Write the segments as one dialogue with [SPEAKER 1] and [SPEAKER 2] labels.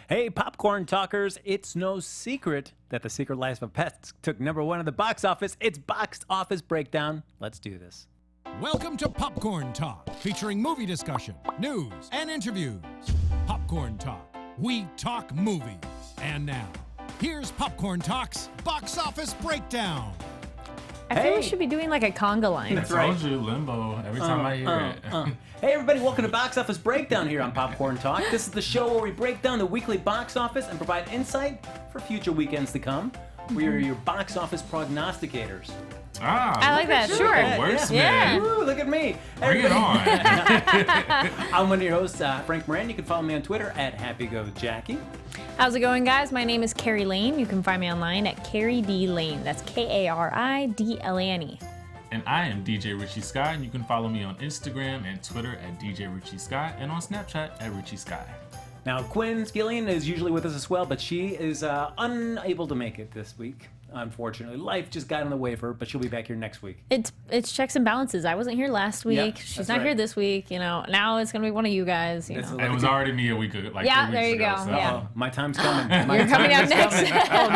[SPEAKER 1] Hey, popcorn talkers, it's no secret that The Secret Life of Pets took #1 at the box office. It's Box Office Breakdown. Let's do this.
[SPEAKER 2] Welcome to Popcorn Talk, featuring movie discussion, news, and interviews. Popcorn Talk, we talk movies. And now, here's Popcorn Talk's Box Office Breakdown.
[SPEAKER 3] I feel we should be doing like a conga line.
[SPEAKER 1] That's
[SPEAKER 4] I
[SPEAKER 1] right.
[SPEAKER 4] told you, limbo, every time I hear it.
[SPEAKER 1] Hey, everybody, welcome to Box Office Breakdown here on Popcorn Talk. This is the show where we break down the weekly box office and provide insight for future weekends to come. We are your box office prognosticators.
[SPEAKER 3] I like that. Sure.
[SPEAKER 4] Wordsmith.
[SPEAKER 3] Yeah.
[SPEAKER 1] Woo, look at me.
[SPEAKER 4] Bring it on.
[SPEAKER 1] I'm one of your hosts, Frank Moran. You can follow me on Twitter at HappyGoJackie.
[SPEAKER 3] How's it going, guys? My name is Kari Lane. You can find me online at Kari D Lane. That's KARIDLANE.
[SPEAKER 4] And I am DJ Richie Skye, and you can follow me on Instagram and Twitter at DJ Richie Skye, and on Snapchat at Richie Skye.
[SPEAKER 1] Now, Quinn Scillian is usually with us as well, but she is unable to make it this week. Unfortunately, life just got in the way for her, but she'll be back here next week.
[SPEAKER 3] It's checks and balances. I wasn't here last week.
[SPEAKER 1] Yep,
[SPEAKER 3] She's
[SPEAKER 1] that's
[SPEAKER 3] not
[SPEAKER 1] right.
[SPEAKER 3] here this week. You know, now it's gonna be one of you guys. You know.
[SPEAKER 4] And it was already me a week ago, like 3 weeks
[SPEAKER 3] there you
[SPEAKER 4] ago.
[SPEAKER 3] go.
[SPEAKER 4] So.
[SPEAKER 3] Yeah.
[SPEAKER 1] My time's coming.
[SPEAKER 3] You're coming out next.
[SPEAKER 1] Oh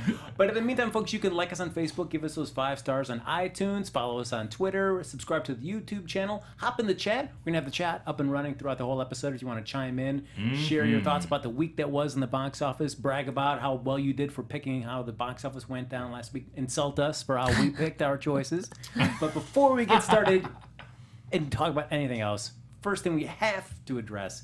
[SPEAKER 1] no. But in the meantime, folks, you can like us on Facebook, give us those 5 stars on iTunes, follow us on Twitter, subscribe to the YouTube channel, hop in the chat. We're going to have the chat up and running throughout the whole episode if you want to chime in, share your thoughts about the week that was in the box office, brag about how well you did for picking how the box office went down last week, insult us for how we picked our choices. But before we get started and talk about anything else, first thing we have to address,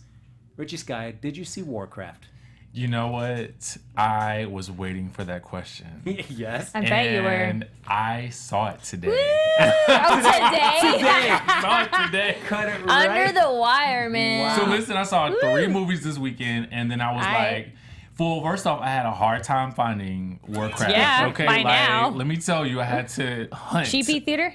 [SPEAKER 1] Richie Skye, did you see Warcraft?
[SPEAKER 4] You know what? I was waiting for that question.
[SPEAKER 1] Yes.
[SPEAKER 3] I bet you were.
[SPEAKER 4] And I saw it today.
[SPEAKER 3] Oh, today?
[SPEAKER 4] Saw it today.
[SPEAKER 1] Cut it right.
[SPEAKER 3] Under the wire, man.
[SPEAKER 1] Wow.
[SPEAKER 4] So listen, I saw 3 movies this weekend, and then I was like, well, first off, I had a hard time finding Warcraft.
[SPEAKER 3] Yeah,
[SPEAKER 4] okay,
[SPEAKER 3] by now.
[SPEAKER 4] Let me tell you, I had to hunt.
[SPEAKER 3] Cheapy theater?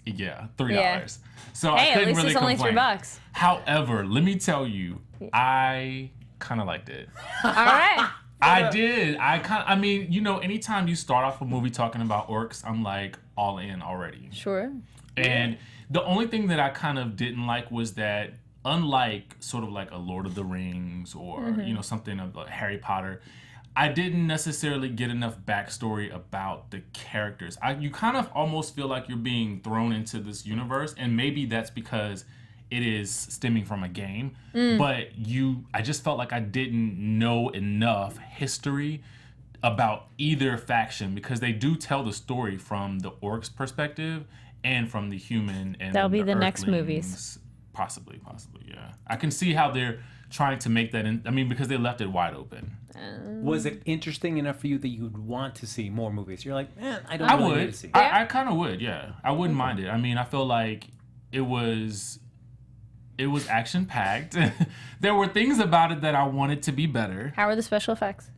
[SPEAKER 4] Yeah, $3.
[SPEAKER 3] Yeah.
[SPEAKER 4] So
[SPEAKER 3] Hey,
[SPEAKER 4] I couldn't
[SPEAKER 3] at least
[SPEAKER 4] really
[SPEAKER 3] it's only
[SPEAKER 4] complain.
[SPEAKER 3] $3.
[SPEAKER 4] However, let me tell you, I kind of liked it.
[SPEAKER 3] All right.
[SPEAKER 4] I did. I mean, you know, anytime you start off a movie talking about orcs, I'm like all in already.
[SPEAKER 3] Sure.
[SPEAKER 4] And the only thing that I kind of didn't like was that, unlike sort of like a Lord of the Rings or, you know, something of like Harry Potter, I didn't necessarily get enough backstory about the characters. You kind of almost feel like you're being thrown into this universe, and maybe that's because it is stemming from a game, but I just felt like I didn't know enough history about either faction, because they do tell the story from the orcs' perspective and from the human and
[SPEAKER 3] That'll be
[SPEAKER 4] the
[SPEAKER 3] the next
[SPEAKER 4] Earthlings.
[SPEAKER 3] movies.
[SPEAKER 4] Possibly, yeah. I can see how they're trying to make that in. I mean, because they left it wide open.
[SPEAKER 1] Was it interesting enough for you that you'd want to see more movies? You're like, I don't
[SPEAKER 4] I
[SPEAKER 1] really
[SPEAKER 4] would.
[SPEAKER 1] need to see.
[SPEAKER 4] I kind of would, yeah. I wouldn't mind it. I mean, I feel like it was action packed. There were things about it that I wanted to be better.
[SPEAKER 3] How are the special effects?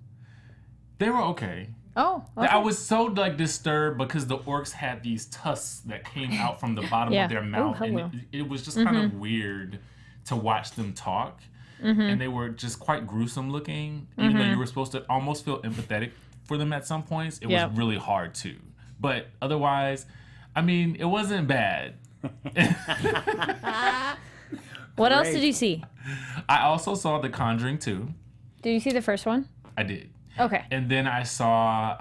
[SPEAKER 4] They were okay.
[SPEAKER 3] Oh, okay.
[SPEAKER 4] I was so like disturbed because the orcs had these tusks that came out from the bottom
[SPEAKER 3] Yeah.
[SPEAKER 4] of their mouth,
[SPEAKER 3] Ooh,
[SPEAKER 4] and
[SPEAKER 3] hello.
[SPEAKER 4] it was just kind of weird to watch them talk. And they were just quite gruesome looking, even though you were supposed to almost feel empathetic for them at some points. It was really hard too. But otherwise, I mean, it wasn't bad.
[SPEAKER 3] What else
[SPEAKER 1] Great.
[SPEAKER 3] did you see?
[SPEAKER 4] I also saw The Conjuring 2.
[SPEAKER 3] Did you see the first one?
[SPEAKER 4] I did.
[SPEAKER 3] Okay.
[SPEAKER 4] And then I saw,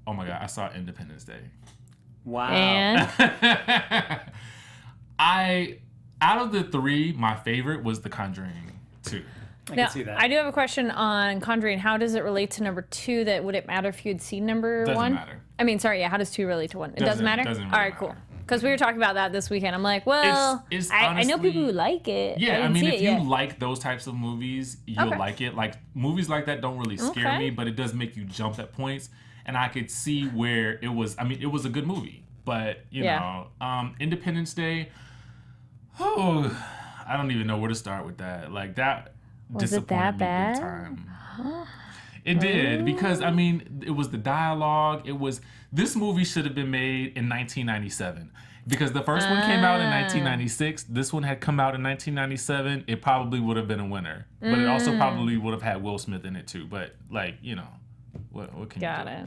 [SPEAKER 4] oh my God, I saw Independence Day.
[SPEAKER 1] Wow.
[SPEAKER 3] And
[SPEAKER 4] Out of the 3, my favorite was The Conjuring 2.
[SPEAKER 1] I
[SPEAKER 3] now,
[SPEAKER 1] can see that.
[SPEAKER 3] I do have a question on Conjuring. How does it relate to number 2? That would it matter if you'd seen number
[SPEAKER 4] Doesn't
[SPEAKER 3] 1?
[SPEAKER 4] matter.
[SPEAKER 3] I mean, sorry, yeah. How does 2 relate to 1? It doesn't matter.
[SPEAKER 4] Doesn't really
[SPEAKER 3] All right,
[SPEAKER 4] matter.
[SPEAKER 3] cool. Because we were talking about that this weekend. I'm like, well,
[SPEAKER 4] It's
[SPEAKER 3] I know
[SPEAKER 4] honestly-
[SPEAKER 3] people who like it.
[SPEAKER 4] Yeah, I
[SPEAKER 3] didn't
[SPEAKER 4] mean,
[SPEAKER 3] see
[SPEAKER 4] if
[SPEAKER 3] it
[SPEAKER 4] you
[SPEAKER 3] yet.
[SPEAKER 4] like those types of movies, you'll
[SPEAKER 3] Okay.
[SPEAKER 4] like it. Like, movies like that don't really scare
[SPEAKER 3] Okay.
[SPEAKER 4] me, but it does make you jump at points. And I could see where it was, I mean, it was a good movie. But, you know, Independence Day, I don't even know where to start with that. Like, that
[SPEAKER 3] Was it
[SPEAKER 4] disappointed
[SPEAKER 3] that
[SPEAKER 4] me
[SPEAKER 3] bad?
[SPEAKER 4] big time. It did, because, I mean, it was the dialogue. This movie should have been made in 1997. Because the first one came out in 1996. This one had come out in 1997. It probably would have been a winner. But it also probably would have had Will Smith in it, too. But, like, you know, what can you do?
[SPEAKER 3] Got it.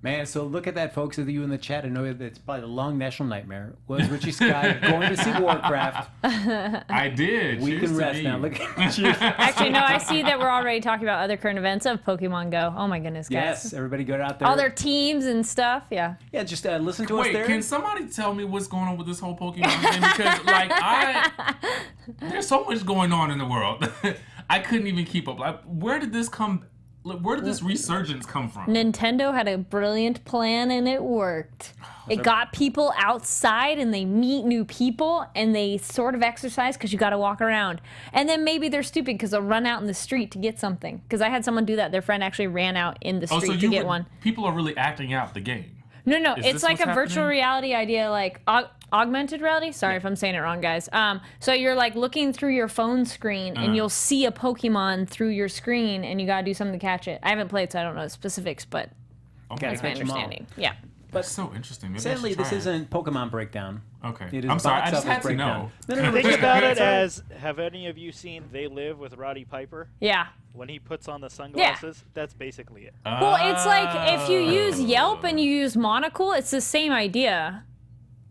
[SPEAKER 1] Man, so look at that, folks, of you in the chat. I know it's probably the long national nightmare. Was Richie Skye going to see Warcraft?
[SPEAKER 4] I did.
[SPEAKER 1] We
[SPEAKER 4] Cheers
[SPEAKER 1] can
[SPEAKER 4] to
[SPEAKER 1] rest
[SPEAKER 4] me.
[SPEAKER 1] now. Look at
[SPEAKER 3] Actually, no, I see that we're already talking about other current events of Pokemon Go. Oh my goodness, guys.
[SPEAKER 1] Yes, everybody go out there.
[SPEAKER 3] All their teams and stuff, yeah.
[SPEAKER 1] Yeah, just listen to us
[SPEAKER 4] Wait,
[SPEAKER 1] there.
[SPEAKER 4] can somebody tell me what's going on with this whole Pokemon thing? Because, like, there's so much going on in the world. I couldn't even keep up. Like, where did this resurgence come from?
[SPEAKER 3] Nintendo had a brilliant plan and it worked. It got people outside and they meet new people and they sort of exercise because you got to walk around. And then maybe they're stupid because they'll run out in the street to get something. Because I had someone do that. Their friend actually ran out in the street to get one.
[SPEAKER 4] People are really acting out the game.
[SPEAKER 3] No,
[SPEAKER 4] Is
[SPEAKER 3] it's
[SPEAKER 4] this
[SPEAKER 3] like
[SPEAKER 4] what's
[SPEAKER 3] a virtual
[SPEAKER 4] happening?
[SPEAKER 3] reality idea, like augmented reality. Sorry if I'm saying it wrong, guys. So you're like looking through your phone screen and you'll see a Pokemon through your screen, and you gotta do something to catch it. I haven't played, so I don't know the specifics, but
[SPEAKER 4] Okay,
[SPEAKER 3] that's my
[SPEAKER 1] catch 'em all.
[SPEAKER 3] understanding. Yeah.
[SPEAKER 4] That's so interesting. Maybe
[SPEAKER 1] Sadly,
[SPEAKER 4] I should
[SPEAKER 1] this
[SPEAKER 4] try it.
[SPEAKER 1] isn't Pokemon Breakdown.
[SPEAKER 4] Okay.
[SPEAKER 1] It is
[SPEAKER 4] I'm sorry. I
[SPEAKER 1] box
[SPEAKER 4] just
[SPEAKER 1] office
[SPEAKER 4] had to
[SPEAKER 1] breakdown.
[SPEAKER 4] know.
[SPEAKER 1] No,
[SPEAKER 5] Think about it as, have any of you seen They Live with Roddy Piper?
[SPEAKER 3] Yeah.
[SPEAKER 5] When he puts on the sunglasses, that's basically it.
[SPEAKER 3] Well, it's like if you use Yelp and you use Monocle, it's the same idea.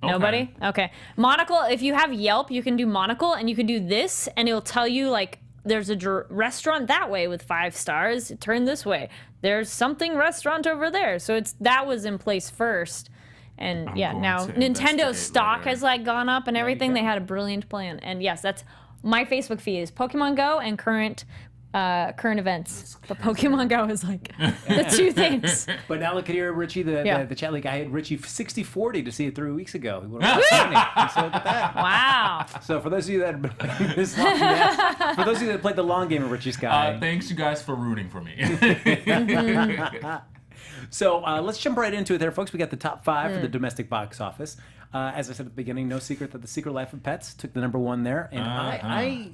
[SPEAKER 4] Okay.
[SPEAKER 3] Nobody? Okay. Monocle, if you have Yelp, you can do Monocle and you can do this and it'll tell you like there's a restaurant that way with 5 stars, turn this way. There's something restaurant over there. So that was in place first. And
[SPEAKER 4] I'm
[SPEAKER 3] yeah,
[SPEAKER 4] going
[SPEAKER 3] now
[SPEAKER 4] to
[SPEAKER 3] Nintendo's
[SPEAKER 4] investigate
[SPEAKER 3] stock
[SPEAKER 4] later.
[SPEAKER 3] has like gone up and everything. They had a brilliant plan. And yes, that's my Facebook feed is Pokemon Go and current events. But Pokemon Go is like the two things.
[SPEAKER 1] But now look at here, Richie,
[SPEAKER 3] Yeah.
[SPEAKER 1] the chat league. I had Richie 60-40 to see it 3 weeks ago. He would have seen it. So look at that.
[SPEAKER 3] Wow.
[SPEAKER 1] So for those of you that have been playing this long, for those of you that played the long game of Richie Skye,
[SPEAKER 4] Thanks, you guys, for rooting for me.
[SPEAKER 1] so let's jump right into it there, folks. We got the top 5 for the domestic box office. As I said at the beginning, no secret that The Secret Life of Pets took the #1 there. And I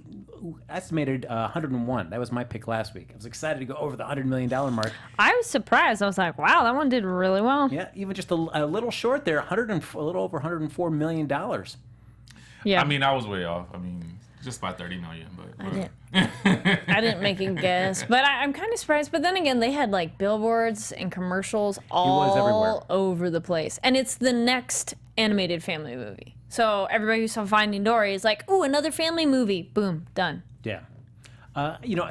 [SPEAKER 1] estimated 101. That was my pick last week. I was excited to go over the $100 million mark.
[SPEAKER 3] I was surprised. I was like, wow, that one did really well.
[SPEAKER 1] Yeah, even just a little short there, a little over $104 million.
[SPEAKER 3] Yeah.
[SPEAKER 4] I mean, I was way off. I mean, just by 30 million, but
[SPEAKER 3] I didn't make a guess, but I'm kind of surprised. But then again, they had like billboards and commercials all
[SPEAKER 1] everywhere.
[SPEAKER 3] over the place, and it's the next animated family movie. So everybody who saw Finding Dory is like, "Ooh, another family movie!" Boom, done.
[SPEAKER 1] Yeah.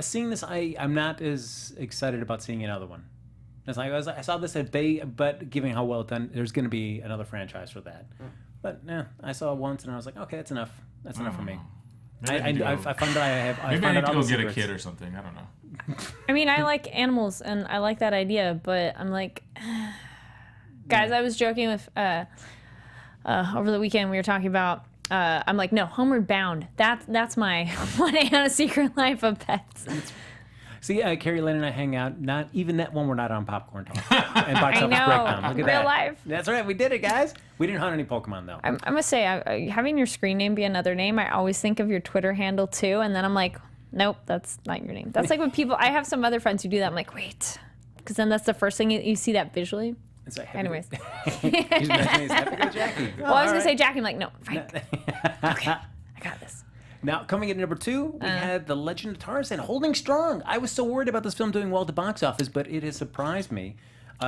[SPEAKER 1] Seeing this, I'm not as excited about seeing another one. It's like I saw this but given how well done, there's going to be another franchise for that. But I saw it once and I was like, okay, that's enough. That's enough for me. I find that I have.
[SPEAKER 4] maybe I need to
[SPEAKER 1] all
[SPEAKER 4] go
[SPEAKER 1] the
[SPEAKER 4] get a
[SPEAKER 1] secrets.
[SPEAKER 4] kid or something. I don't know.
[SPEAKER 3] I mean, I like animals and I like that idea, but I'm like, guys, I was joking with over the weekend we were talking about. I'm like, no, Homeward Bound. That's my one on A Secret Life of Pets.
[SPEAKER 1] See, Kari Lane and I hang out. Not even that one. We're not on Popcorn Talk and Box
[SPEAKER 3] I
[SPEAKER 1] Office
[SPEAKER 3] know,
[SPEAKER 1] Breakdown. Look at
[SPEAKER 3] real
[SPEAKER 1] that.
[SPEAKER 3] life.
[SPEAKER 1] That's right. We did it, guys. We didn't hunt any Pokemon though.
[SPEAKER 3] I must say, having your screen name be another name, I always think of your Twitter handle too, and then I'm like, nope, that's not your name. That's like when people. I have some other friends who do that. I'm like, wait, because then that's the first thing you see that visually.
[SPEAKER 1] It's like,
[SPEAKER 3] Anyways.
[SPEAKER 1] He's mentioning his Happy Go Jackie.
[SPEAKER 3] Well, I was gonna say Jackie. I'm like, no, Frank. Okay, I got this.
[SPEAKER 1] Now, coming in at #2, we had The Legend of Tarzan holding strong. I was so worried about this film doing well at the box office, but it has surprised me.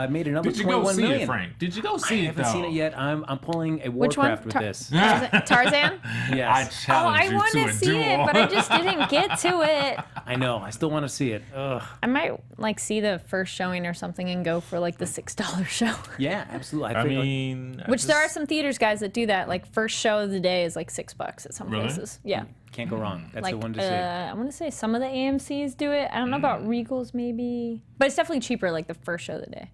[SPEAKER 1] Made another
[SPEAKER 4] Did you go
[SPEAKER 1] 21
[SPEAKER 4] see
[SPEAKER 1] million.
[SPEAKER 4] it, Frank? Did you go
[SPEAKER 1] I
[SPEAKER 4] see it,
[SPEAKER 1] haven't
[SPEAKER 4] though?
[SPEAKER 1] seen it yet. I'm pulling a
[SPEAKER 3] Which one?
[SPEAKER 1] Warcraft with this.
[SPEAKER 3] Tarzan?
[SPEAKER 1] Yes.
[SPEAKER 4] I
[SPEAKER 3] I
[SPEAKER 4] challenge
[SPEAKER 3] want
[SPEAKER 4] you to
[SPEAKER 3] to
[SPEAKER 4] a
[SPEAKER 3] see
[SPEAKER 4] duel.
[SPEAKER 3] it, but I just didn't get to it.
[SPEAKER 1] I know. I still want to see it. Ugh.
[SPEAKER 3] I might like see the first showing or something and go for like the $6 show.
[SPEAKER 1] Yeah, absolutely.
[SPEAKER 4] I
[SPEAKER 1] feel like-
[SPEAKER 4] mean,
[SPEAKER 3] Which there are some theaters, guys, that do that. Like first show of the day is like $6 at some
[SPEAKER 4] Really?
[SPEAKER 3] places. Yeah.
[SPEAKER 1] can't go wrong. That's
[SPEAKER 3] Like
[SPEAKER 1] the one to see.
[SPEAKER 3] I want to say some of the AMC's do it. I don't know about Regals maybe, but it's definitely cheaper. Like the first show of the day.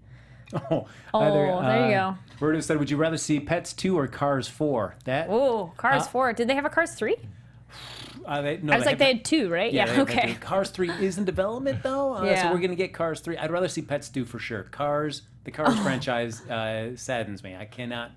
[SPEAKER 1] Oh,
[SPEAKER 3] there you go.
[SPEAKER 1] Roberto said, would you rather see Pets 2 or Cars 4? That
[SPEAKER 3] Oh, Cars 4. Did they have a Cars 3?
[SPEAKER 1] no,
[SPEAKER 3] I was like, they had 2, right? Yeah.
[SPEAKER 1] they
[SPEAKER 3] Okay.
[SPEAKER 1] did. Cars 3 is in development though, so
[SPEAKER 3] Yeah.
[SPEAKER 1] we're gonna get Cars 3. I'd rather see Pets 2 for sure. The Cars franchise saddens me. I cannot.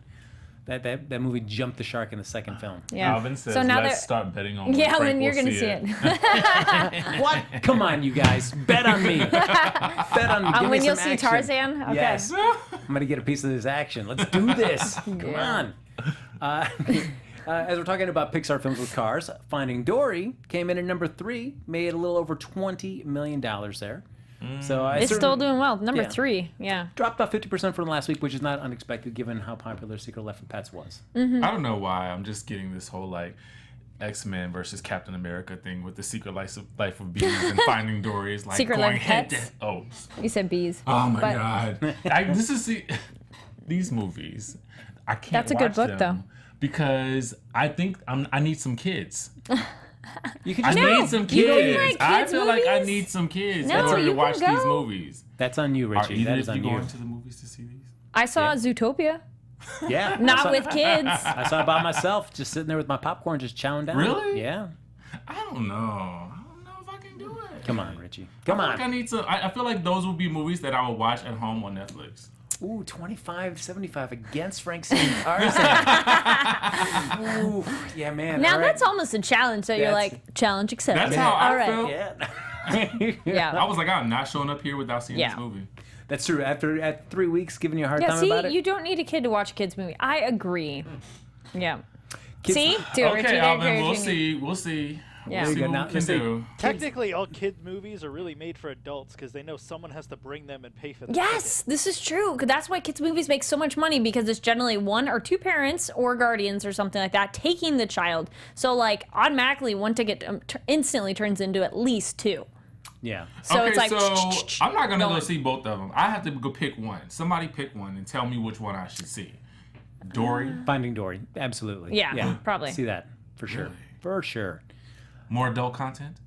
[SPEAKER 1] That movie jumped the shark in the second film.
[SPEAKER 3] Yeah.
[SPEAKER 4] Alvin says,
[SPEAKER 3] so now
[SPEAKER 4] let's
[SPEAKER 3] they're.
[SPEAKER 4] start betting on
[SPEAKER 3] Yeah,
[SPEAKER 4] when
[SPEAKER 3] when
[SPEAKER 4] Frank
[SPEAKER 3] you're
[SPEAKER 4] will
[SPEAKER 3] gonna see it.
[SPEAKER 1] What? Come on, you guys, bet on me. Bet on me. Give me
[SPEAKER 3] When you'll
[SPEAKER 1] some
[SPEAKER 3] see
[SPEAKER 1] action.
[SPEAKER 3] Tarzan. Okay.
[SPEAKER 1] Yes. I'm gonna get a piece of this action. Let's do this. Come on. As we're talking about Pixar films with cars, Finding Dory came in at #3, made a little over $20 million there. So
[SPEAKER 3] It's still doing well. Number
[SPEAKER 1] Yeah.
[SPEAKER 3] 3, yeah.
[SPEAKER 1] dropped off 50% from last week, which is not unexpected given how popular Secret Life of Pets was.
[SPEAKER 4] I don't know why. I'm just getting this whole like X-Men versus Captain America thing with the Secret Life of Bees and Finding Dory is like
[SPEAKER 3] Secret
[SPEAKER 4] going
[SPEAKER 3] Life of
[SPEAKER 4] head
[SPEAKER 3] Pets?
[SPEAKER 4] to oh.
[SPEAKER 3] You said bees.
[SPEAKER 4] Oh my
[SPEAKER 3] But-
[SPEAKER 4] god! These movies. I can't.
[SPEAKER 3] That's a good
[SPEAKER 4] watch
[SPEAKER 3] book,
[SPEAKER 4] them because I think I need some kids.
[SPEAKER 1] You can
[SPEAKER 4] I
[SPEAKER 1] just
[SPEAKER 4] need some
[SPEAKER 3] you don't
[SPEAKER 4] kids.
[SPEAKER 3] like
[SPEAKER 4] I
[SPEAKER 3] kids'
[SPEAKER 4] feel like I
[SPEAKER 3] movies?
[SPEAKER 4] need some kids
[SPEAKER 3] No,
[SPEAKER 4] in order
[SPEAKER 3] you
[SPEAKER 4] to
[SPEAKER 3] can
[SPEAKER 4] watch these
[SPEAKER 3] go.
[SPEAKER 4] movies.
[SPEAKER 1] That's on you,
[SPEAKER 4] Are
[SPEAKER 1] Richie.
[SPEAKER 4] either
[SPEAKER 1] That
[SPEAKER 4] of
[SPEAKER 1] is
[SPEAKER 4] you
[SPEAKER 1] on you.
[SPEAKER 4] going to the movies to see these?
[SPEAKER 3] I saw
[SPEAKER 1] Yeah.
[SPEAKER 3] Zootopia.
[SPEAKER 1] Yeah.
[SPEAKER 3] Not with kids.
[SPEAKER 1] I saw it by myself, just sitting there with my popcorn, just chowing down.
[SPEAKER 4] Really?
[SPEAKER 1] Yeah.
[SPEAKER 4] I don't know. I don't know if I can do it.
[SPEAKER 1] Come on, Richie. Come
[SPEAKER 4] I
[SPEAKER 1] on.
[SPEAKER 4] feel like I need some. I feel like those would be movies that I would watch at home on Netflix.
[SPEAKER 1] Ooh, 25-75 against Frank Tarzan. Ooh, yeah, man.
[SPEAKER 3] Now
[SPEAKER 1] all right.
[SPEAKER 3] that's almost a challenge. So you're
[SPEAKER 1] That's-
[SPEAKER 3] like, challenge accepted.
[SPEAKER 4] That's how I
[SPEAKER 3] All right.
[SPEAKER 4] felt.
[SPEAKER 1] Yeah.
[SPEAKER 3] Yeah.
[SPEAKER 4] I was like, I'm not showing up here without seeing
[SPEAKER 3] Yeah.
[SPEAKER 4] this movie.
[SPEAKER 1] That's true. After 3 weeks giving you a hard
[SPEAKER 3] Yeah,
[SPEAKER 1] time
[SPEAKER 3] see,
[SPEAKER 1] about it.
[SPEAKER 3] you don't need a kid to watch a kid's movie. I agree. Yeah.
[SPEAKER 1] Kids-
[SPEAKER 3] See? Do it, Richie.
[SPEAKER 4] Okay,
[SPEAKER 3] There,
[SPEAKER 4] Alvin,
[SPEAKER 3] Richie.
[SPEAKER 4] we'll see. We'll see.
[SPEAKER 3] Yeah.
[SPEAKER 4] We'll see
[SPEAKER 1] There you
[SPEAKER 4] what
[SPEAKER 1] go.
[SPEAKER 4] we can
[SPEAKER 1] Now,
[SPEAKER 4] do.
[SPEAKER 5] Technically, all kids movies are really made for adults because they know someone has to bring them and pay for the
[SPEAKER 3] Yes, this is true. 'Cause that's why kids' movies make so much money because it's generally 1 or 2 parents or guardians or something like that taking the child. So, like, automatically, one ticket instantly turns into at least 2.
[SPEAKER 1] Yeah.
[SPEAKER 3] So
[SPEAKER 4] Okay,
[SPEAKER 3] it's like,
[SPEAKER 4] so I'm not gonna go
[SPEAKER 3] going.
[SPEAKER 4] see both of them. I have to go pick one. Somebody pick one and tell me which one I should see. Dory,
[SPEAKER 1] Finding Dory. Absolutely.
[SPEAKER 3] Yeah, probably.
[SPEAKER 1] See that. For sure.
[SPEAKER 4] Really?
[SPEAKER 1] For sure.
[SPEAKER 4] more adult content.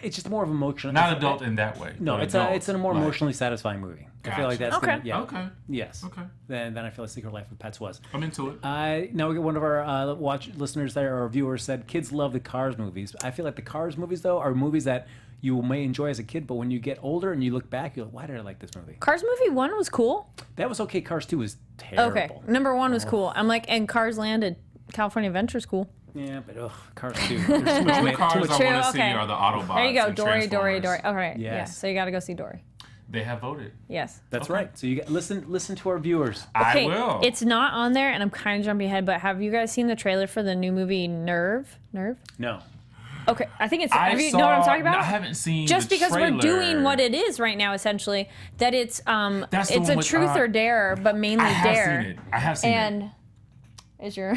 [SPEAKER 1] It's just more of emotional.
[SPEAKER 4] Not adult in that way.
[SPEAKER 1] No,
[SPEAKER 4] but
[SPEAKER 1] it's
[SPEAKER 4] adult,
[SPEAKER 1] a more
[SPEAKER 4] like-
[SPEAKER 1] emotionally satisfying movie. I feel like that's
[SPEAKER 3] Okay.
[SPEAKER 1] gonna, yeah.
[SPEAKER 4] Okay.
[SPEAKER 1] Yes.
[SPEAKER 4] Okay.
[SPEAKER 1] Then I feel like Secret Life of Pets was.
[SPEAKER 4] I'm into it.
[SPEAKER 1] Now we get one of our listeners there or viewers said kids love the Cars movies. I feel like the Cars movies though are movies that you may enjoy as a kid, but when you get older and you look back, you're like, why did I like this movie?
[SPEAKER 3] Cars movie 1 was cool.
[SPEAKER 1] That was okay. Cars 2 was terrible.
[SPEAKER 3] Okay. Number 1 was cool. I'm like, and Cars Landed. California Adventure's cool.
[SPEAKER 1] Yeah, but Cars 2. There's too much
[SPEAKER 4] The
[SPEAKER 1] weight.
[SPEAKER 4] cars I want to
[SPEAKER 3] True,
[SPEAKER 4] see
[SPEAKER 3] okay.
[SPEAKER 4] are the Autobots.
[SPEAKER 3] There you go.
[SPEAKER 4] and
[SPEAKER 3] Dory.
[SPEAKER 4] Transformers.
[SPEAKER 3] All right. Yeah.
[SPEAKER 1] Yes.
[SPEAKER 3] So you got to go see Dory.
[SPEAKER 4] They have voted.
[SPEAKER 3] Yes.
[SPEAKER 1] That's
[SPEAKER 4] Okay.
[SPEAKER 1] right. So you listen to our viewers.
[SPEAKER 3] Okay,
[SPEAKER 4] I will.
[SPEAKER 3] it's not on there, and I'm kind of jumping ahead, but have you guys seen the trailer for the new movie Nerve? Nerve?
[SPEAKER 1] No.
[SPEAKER 3] Okay, I think it's.
[SPEAKER 4] I
[SPEAKER 3] Have you
[SPEAKER 4] saw,
[SPEAKER 3] know what I'm talking about?
[SPEAKER 4] I haven't seen
[SPEAKER 3] Just
[SPEAKER 4] the
[SPEAKER 3] because
[SPEAKER 4] trailer.
[SPEAKER 3] we're doing what it is right now, essentially, that it's
[SPEAKER 4] That's the
[SPEAKER 3] it's
[SPEAKER 4] one
[SPEAKER 3] a
[SPEAKER 4] with,
[SPEAKER 3] truth or dare, but mainly
[SPEAKER 4] I have
[SPEAKER 3] dare.
[SPEAKER 4] seen it. I have seen it.
[SPEAKER 3] And is your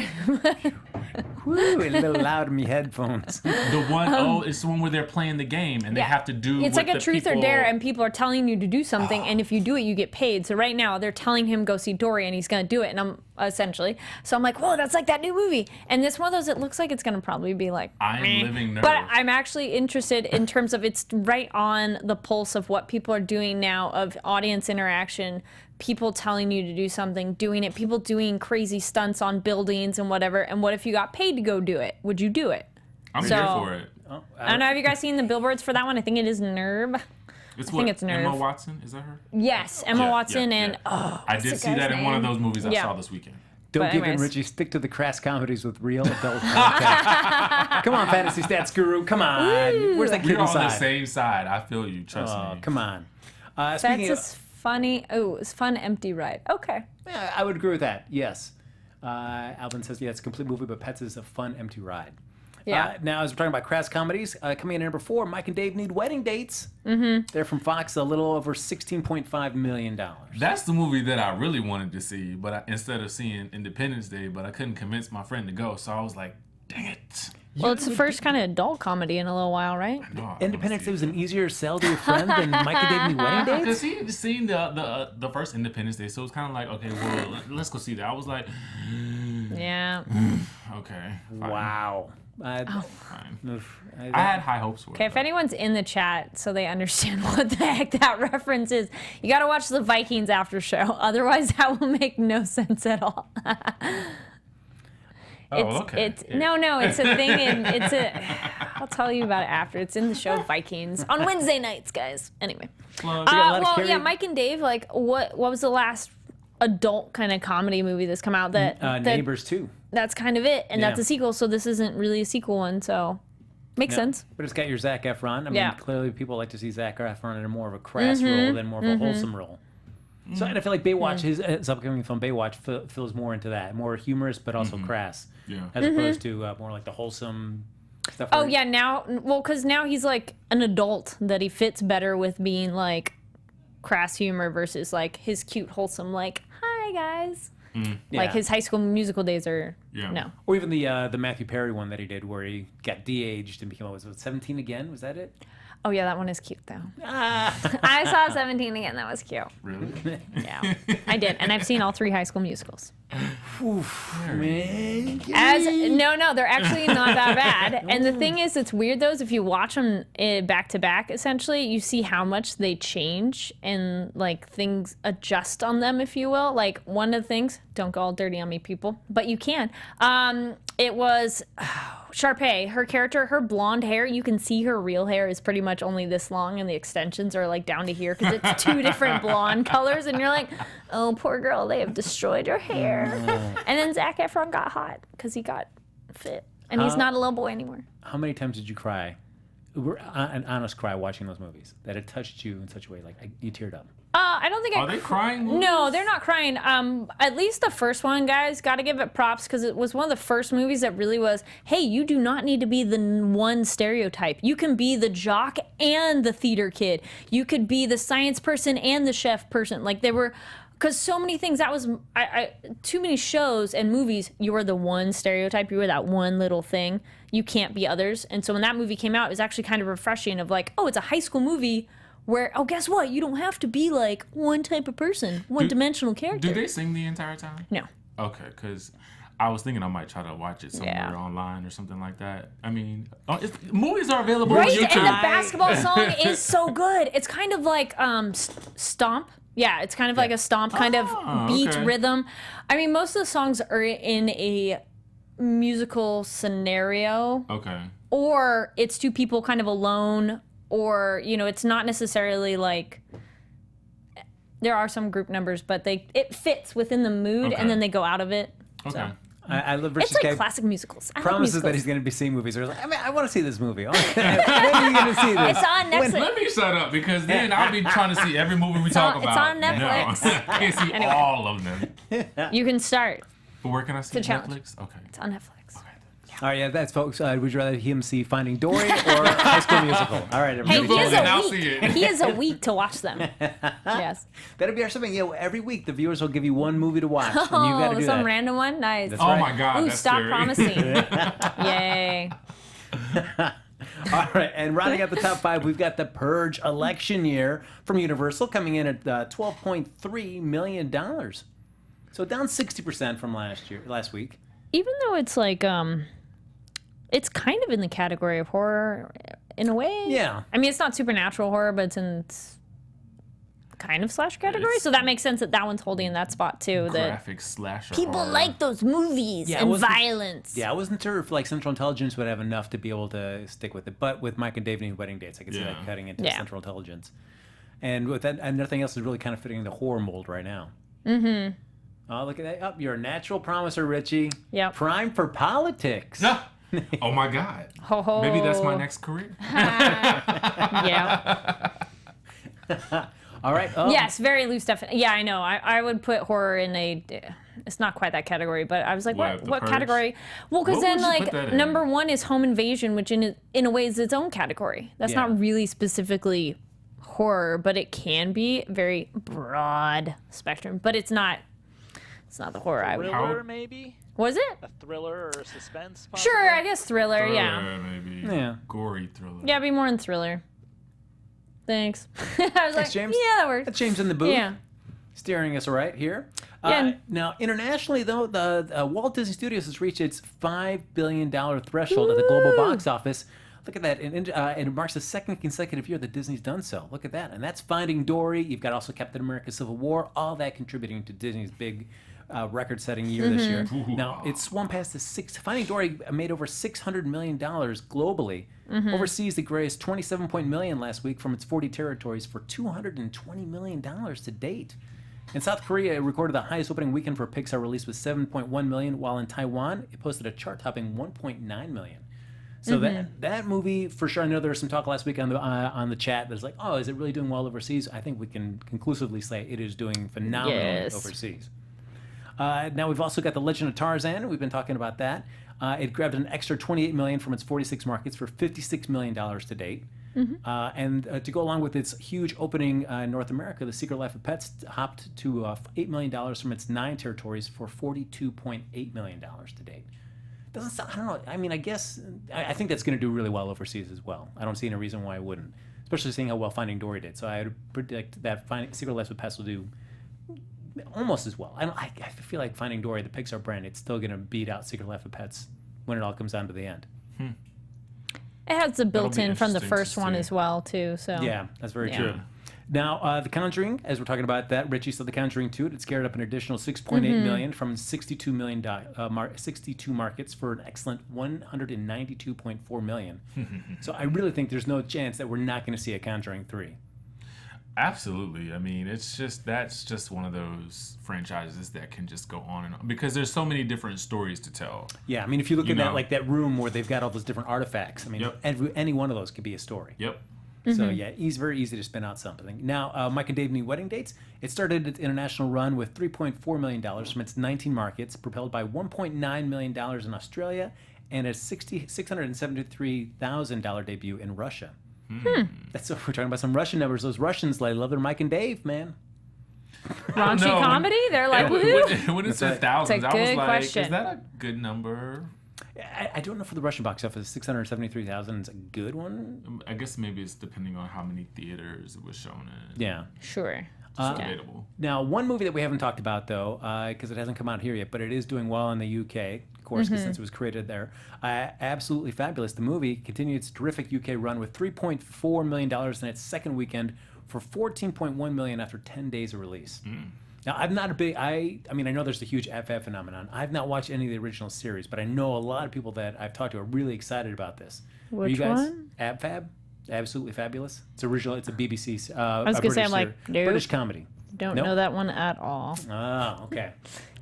[SPEAKER 1] Woo, a little loud in me headphones.
[SPEAKER 4] The one, it's the one where they're playing the game and they have to do.
[SPEAKER 3] It's
[SPEAKER 4] what
[SPEAKER 3] like a
[SPEAKER 4] the
[SPEAKER 3] truth or
[SPEAKER 4] people-
[SPEAKER 3] dare, and people are telling you to do something, and if you do it, you get paid. So right now, they're telling him go see Dory, and he's gonna do it, and I'm essentially. So I'm like, whoa, that's like that new movie, and this one of those, it looks like it's gonna probably be like.
[SPEAKER 4] I am
[SPEAKER 3] meh.
[SPEAKER 4] living Nerve.
[SPEAKER 3] But I'm actually interested in terms of it's right on the pulse of what people are doing now of audience interaction. People telling you to do something, doing it, people doing crazy stunts on buildings and whatever. And what if you got paid to go do it? Would you do it?
[SPEAKER 4] I'm
[SPEAKER 3] So-
[SPEAKER 4] here for it.
[SPEAKER 1] Oh,
[SPEAKER 3] I don't know. Have you guys seen the billboards for that one? I think it is Nerve.
[SPEAKER 4] It's
[SPEAKER 3] think it's
[SPEAKER 4] Emma
[SPEAKER 3] Nerve.
[SPEAKER 4] Watson. Is that her?
[SPEAKER 3] Yes, Emma
[SPEAKER 4] Yeah,
[SPEAKER 3] Watson
[SPEAKER 4] yeah,
[SPEAKER 3] and
[SPEAKER 4] yeah.
[SPEAKER 3] oh,
[SPEAKER 4] I
[SPEAKER 3] what's
[SPEAKER 4] did
[SPEAKER 3] the
[SPEAKER 4] see
[SPEAKER 3] guy's
[SPEAKER 4] that in one of
[SPEAKER 3] name?
[SPEAKER 4] those movies I
[SPEAKER 3] Yeah.
[SPEAKER 4] saw this weekend.
[SPEAKER 1] Don't
[SPEAKER 3] But
[SPEAKER 1] give in,
[SPEAKER 3] anyways.
[SPEAKER 1] Richie. Stick to the crass comedies with real adult content. Come on, Fantasy Stats Guru. Come on. Where's that kid
[SPEAKER 4] We're on the
[SPEAKER 1] inside?
[SPEAKER 4] same side. I feel you. Trust
[SPEAKER 1] Oh,
[SPEAKER 4] me.
[SPEAKER 1] come on.
[SPEAKER 3] That's
[SPEAKER 1] Speaking
[SPEAKER 3] a
[SPEAKER 1] of,
[SPEAKER 3] funny. Oh, it's fun empty ride. Okay.
[SPEAKER 1] yeah, I would agree with that. Yes. Alvin says, yeah, it's a complete movie, but Pets is a fun, empty ride.
[SPEAKER 3] Yeah.
[SPEAKER 1] Now, as we're talking about crass comedies, coming in at number 4, Mike and Dave Need Wedding Dates. Mm-hmm. They're from Fox, a little over $16.5 million.
[SPEAKER 4] That's the movie that I really wanted to see, but instead of seeing Independence Day, but I couldn't convince my friend to go, so I was like, dang it.
[SPEAKER 3] Well, it's the first kind of adult comedy in a little while, right?
[SPEAKER 4] No, I wanna
[SPEAKER 1] Independence
[SPEAKER 4] see
[SPEAKER 1] Day
[SPEAKER 4] it.
[SPEAKER 1] was an easier sell to your friend than Mike and Dave Need Wedding
[SPEAKER 4] Because
[SPEAKER 1] Dates?
[SPEAKER 4] he had seen the first Independence Day, so it was kind of like, okay, well, let's go see that. I was like,
[SPEAKER 3] Yeah.
[SPEAKER 4] okay, fine,
[SPEAKER 1] Wow.
[SPEAKER 4] fine.
[SPEAKER 1] Oof.
[SPEAKER 4] I had high hopes for
[SPEAKER 3] Okay,
[SPEAKER 4] it.
[SPEAKER 3] if anyone's in the chat so they understand what the heck that reference is, you got to watch the Vikings after show. Otherwise, that will make no sense at all.
[SPEAKER 4] Okay.
[SPEAKER 3] No, it's a thing I'll tell you about it after. It's in the show Vikings on Wednesday nights, guys. Anyway.
[SPEAKER 4] Plug.
[SPEAKER 1] got a lot of
[SPEAKER 3] Well,
[SPEAKER 1] Kari-
[SPEAKER 3] yeah, Mike and Dave, like what was the last adult kind of comedy movie that's come out that
[SPEAKER 1] Neighbors 2.
[SPEAKER 3] that's kind of it, and that's
[SPEAKER 1] Yeah.
[SPEAKER 3] a sequel, so this isn't really a sequel one, so makes
[SPEAKER 1] Yeah.
[SPEAKER 3] sense.
[SPEAKER 1] But it's got your Zac Efron. I mean,
[SPEAKER 3] Yeah.
[SPEAKER 1] clearly people like to see Zac Efron in a more of a crass role than more of a wholesome role. So, and I feel like Baywatch, his upcoming film Baywatch, feels more into that, more humorous but also crass,
[SPEAKER 4] Yeah.
[SPEAKER 1] as opposed to more like the wholesome Stuff
[SPEAKER 3] Oh
[SPEAKER 1] where-
[SPEAKER 3] yeah, now because now he's like an adult that he fits better with being like crass humor versus like his cute wholesome like hi guys. Like
[SPEAKER 1] Yeah.
[SPEAKER 3] his High School Musical days are
[SPEAKER 4] Yeah.
[SPEAKER 3] no.
[SPEAKER 1] Or even the Matthew Perry one that he did where he got de-aged and became, was it 17 again? Was that it?
[SPEAKER 3] Oh yeah, that one is cute though.
[SPEAKER 1] Ah.
[SPEAKER 3] I saw 17 again. That was cute.
[SPEAKER 4] Really?
[SPEAKER 3] Yeah, I did, and I've seen all 3 High School Musicals.
[SPEAKER 1] Man.
[SPEAKER 3] No, they're actually not that bad. And the thing is, it's weird though. Is if you watch them back to back, essentially, you see how much they change and like things adjust on them, if you will. Like one of the things, don't go all dirty on me, people, but you can. It was Sharpay. Her character, her blonde hair. You can see her real hair is pretty much only this long, and the extensions are like down to here because it's 2 different blonde colors, and you're like, oh, poor girl, they have destroyed her hair. And then Zac Efron got hot because he got fit, and he's not a little boy anymore.
[SPEAKER 1] How many times did you cry? An honest cry watching those movies that it touched you in such a way, like you teared up.
[SPEAKER 3] I don't think
[SPEAKER 4] Are they crying?
[SPEAKER 3] No, they're not crying. At least the first one, guys, got to give it props because it was one of the first movies that really was, hey, you do not need to be the one stereotype. You can be the jock and the theater kid. You could be the science person and the chef person. Like they were, because so many things, that was, too many shows and movies, you were the one stereotype. You were that one little thing. You can't be others. And so when that movie came out, it was actually kind of refreshing of like, oh, it's a high school movie where, oh, guess what? You don't have to be like one type of person, one-dimensional character.
[SPEAKER 4] Do they sing the entire time?
[SPEAKER 3] No.
[SPEAKER 4] Okay, because I was thinking I might try to watch it somewhere
[SPEAKER 3] Yeah.
[SPEAKER 4] online or something like that. I mean, movies are available
[SPEAKER 3] Right,
[SPEAKER 4] on
[SPEAKER 3] and
[SPEAKER 4] YouTube.
[SPEAKER 3] the basketball song is so good. It's kind of like Stomp. Yeah, it's kind of like a Stomp kind of beat
[SPEAKER 4] okay.
[SPEAKER 3] rhythm. I mean, most of the songs are in a musical scenario,
[SPEAKER 4] Okay.
[SPEAKER 3] or it's 2 people kind of alone, or, you know, it's not necessarily like, there are some group numbers, but it fits within the mood,
[SPEAKER 4] Okay.
[SPEAKER 3] and then they go out of it.
[SPEAKER 4] Okay.
[SPEAKER 3] So.
[SPEAKER 1] I love Richie
[SPEAKER 3] It's like
[SPEAKER 1] Skye
[SPEAKER 3] classic musicals. I like
[SPEAKER 1] promises that
[SPEAKER 3] musicals.
[SPEAKER 1] he's going to be seeing movies. Or like, I mean, I want to see this movie. When are you going to see this?
[SPEAKER 3] It's on Netflix.
[SPEAKER 4] Let me shut up because then I'll be trying to see every movie we talk
[SPEAKER 3] on-
[SPEAKER 4] about.
[SPEAKER 3] it's on Netflix.
[SPEAKER 4] No, I can't see
[SPEAKER 3] Anyway.
[SPEAKER 4] all of them.
[SPEAKER 3] You can start.
[SPEAKER 4] But where can I see
[SPEAKER 3] It's a challenge.
[SPEAKER 4] Netflix? Okay.
[SPEAKER 3] It's on Netflix.
[SPEAKER 1] All right, yeah, that's folks. Would you rather him see Finding Dory or High School Musical? All right,
[SPEAKER 3] Hey,
[SPEAKER 1] everybody.
[SPEAKER 3] he is
[SPEAKER 4] vote and
[SPEAKER 3] a
[SPEAKER 4] I'll
[SPEAKER 3] week.
[SPEAKER 4] see it.
[SPEAKER 3] He is a week to watch them. Yes.
[SPEAKER 1] That'll be our something. Yeah, every week the viewers will give you one movie to watch, and you got to
[SPEAKER 3] Oh,
[SPEAKER 1] do
[SPEAKER 3] some
[SPEAKER 1] that.
[SPEAKER 3] random one? Nice.
[SPEAKER 1] That's
[SPEAKER 4] Oh
[SPEAKER 1] right.
[SPEAKER 4] my God,
[SPEAKER 3] Ooh,
[SPEAKER 4] that's
[SPEAKER 3] stop
[SPEAKER 4] scary.
[SPEAKER 3] promising. Yay.
[SPEAKER 1] All right, and rounding out the top 5, we've got The Purge election year from Universal coming in at $12.3 million. So down 60% from last week.
[SPEAKER 3] Even though it's like, it's kind of in the category of horror in a way.
[SPEAKER 1] Yeah.
[SPEAKER 3] I mean, it's not supernatural horror, but it's kind of slash category.
[SPEAKER 4] It's-
[SPEAKER 3] So that makes sense that that one's holding in that spot too. That
[SPEAKER 4] Graphic slasher.
[SPEAKER 3] people
[SPEAKER 4] horror.
[SPEAKER 3] like those movies
[SPEAKER 1] Yeah, it
[SPEAKER 3] and
[SPEAKER 1] wasn't-
[SPEAKER 3] violence.
[SPEAKER 1] Yeah, I wasn't sure if like Central Intelligence would have enough to be able to stick with it, but with Mike and David Wedding Dates, I could see
[SPEAKER 4] Yeah.
[SPEAKER 1] that cutting into
[SPEAKER 3] Yeah.
[SPEAKER 1] Central Intelligence. And with that, and nothing else is really kind of fitting the horror mold right now. Oh, look at that! Up, you're a natural promiser, Richie.
[SPEAKER 3] Yep.
[SPEAKER 1] Prime for politics.
[SPEAKER 4] Ah! Oh my God.
[SPEAKER 3] Ho ho.
[SPEAKER 4] Maybe that's my next career.
[SPEAKER 3] Yeah.
[SPEAKER 1] All right. Oh,
[SPEAKER 3] Yes, very loose definition. Yeah, I know. I would put horror in a. It's not quite that category, but I was like,
[SPEAKER 4] What, The
[SPEAKER 3] what
[SPEAKER 4] Purge?
[SPEAKER 3] category? Well, because
[SPEAKER 4] What
[SPEAKER 3] then
[SPEAKER 4] would you
[SPEAKER 3] like
[SPEAKER 4] put that in?
[SPEAKER 3] number 1 is home invasion, which in a way is its own category. That's
[SPEAKER 1] Yeah.
[SPEAKER 3] not really specifically horror, but it can be very broad spectrum. But it's not. It's not the horror I would.
[SPEAKER 5] Thriller, maybe?
[SPEAKER 3] Was it?
[SPEAKER 5] A thriller or a suspense? Possibly?
[SPEAKER 3] Sure, I guess thriller. Yeah.
[SPEAKER 4] Maybe.
[SPEAKER 1] Yeah.
[SPEAKER 4] Gory thriller.
[SPEAKER 3] Yeah, be more in thriller. Thanks. I was like,
[SPEAKER 1] James.
[SPEAKER 3] yeah, that works.
[SPEAKER 1] That's James in the booth.
[SPEAKER 3] Yeah.
[SPEAKER 1] Steering us right here.
[SPEAKER 3] Yeah.
[SPEAKER 1] Now, internationally, though, the Walt Disney Studios has reached its $5 billion threshold at the global box office. Look at that. And it marks the 2nd consecutive year that Disney's done so. Look at that. And that's Finding Dory. You've got also Captain America Civil War, all that contributing to Disney's big record-setting year this year. Now, it's swung past Finding Dory made over $600 million globally. Overseas, the raised $27 million last week from its 40 territories for $220 million to date. In South Korea, it recorded the highest opening weekend for a Pixar release with $7.1 million, while in Taiwan, it posted a chart-topping $1.9 million. So that movie, for sure, I know there was some talk last week on the chat that's like, oh, is it really doing well overseas? I think we can conclusively say it is doing phenomenally
[SPEAKER 3] Yes.
[SPEAKER 1] overseas. Now we've also got The Legend of Tarzan. We've been talking about that. It grabbed an extra $28 million from its 46 markets for $56 million to date. And to go along with its huge opening in North America, The Secret Life of Pets hopped to $8 million from its 9 territories for $42.8 million to date. Doesn't sound, I don't know. I mean, I guess, I think that's going to do really well overseas as well. I don't see any reason why it wouldn't, especially seeing how well Finding Dory did. So I would predict that Secret Life of Pets will do almost as well. I feel like Finding Dory, the Pixar brand, it's still going to beat out Secret Life of Pets when it all comes down to the end.
[SPEAKER 3] It has the built-in from the
[SPEAKER 4] interesting
[SPEAKER 3] first
[SPEAKER 4] to
[SPEAKER 3] one
[SPEAKER 4] see.
[SPEAKER 3] as well, too. So
[SPEAKER 1] Yeah, that's very
[SPEAKER 3] Yeah.
[SPEAKER 1] true. Now, The Conjuring, as we're talking about that, Richie saw The Conjuring 2. It scared up an additional $6.8 million from 62 markets for an excellent $192.4 million. So I really think there's no chance that we're not going to see a Conjuring 3.
[SPEAKER 4] Absolutely. I mean, that's just one of those franchises that can just go on and on because there's so many different stories to tell.
[SPEAKER 1] Yeah, I mean, if you look
[SPEAKER 4] You
[SPEAKER 1] at
[SPEAKER 4] know.
[SPEAKER 1] that room where they've got all those different artifacts, I mean,
[SPEAKER 4] Yep.
[SPEAKER 1] any one of those could be a story.
[SPEAKER 4] Yep.
[SPEAKER 1] So yeah, very easy to spin out something. Now, Mike and Dave Need Wedding Dates. It started its international run with $3.4 million from its 19 markets, propelled by $1.9 million in Australia and a $673,000 debut in Russia. That's what we're talking about. Some Russian numbers. Those Russians, they love their Mike and Dave, man.
[SPEAKER 3] raunchy
[SPEAKER 4] No, when-
[SPEAKER 3] comedy? They're like, woohoo!
[SPEAKER 4] When it said
[SPEAKER 1] right.
[SPEAKER 4] thousands,
[SPEAKER 3] It's a
[SPEAKER 4] I was
[SPEAKER 3] good
[SPEAKER 4] like,
[SPEAKER 3] question.
[SPEAKER 4] is that a good number?
[SPEAKER 1] I don't know for the Russian box office. 673,000 is a good one.
[SPEAKER 4] I guess maybe it's depending on how many theaters it was shown in.
[SPEAKER 1] Yeah.
[SPEAKER 3] Sure.
[SPEAKER 4] It's debatable.
[SPEAKER 1] Now, one movie that we haven't talked about, though, because it hasn't come out here yet, but it is doing well in the UK, of course, 'cause since it was created there. Absolutely Fabulous. The movie continued its terrific UK run with $3.4 million in its second weekend for $14.1 million after 10 days of release. Now, I'm not a big, I mean, I know there's a huge FF phenomenon. I've not watched any of the original series, but I know a lot of people that I've talked to are really excited about this. Are you
[SPEAKER 3] Which
[SPEAKER 1] guys?
[SPEAKER 3] one?
[SPEAKER 1] AbFab? Absolutely Fabulous. It's original. It's a BBC. I
[SPEAKER 3] was gonna say, I'm like, nope.
[SPEAKER 1] British comedy.
[SPEAKER 3] Don't
[SPEAKER 1] Nope.
[SPEAKER 3] know that one at all.
[SPEAKER 1] Oh, okay.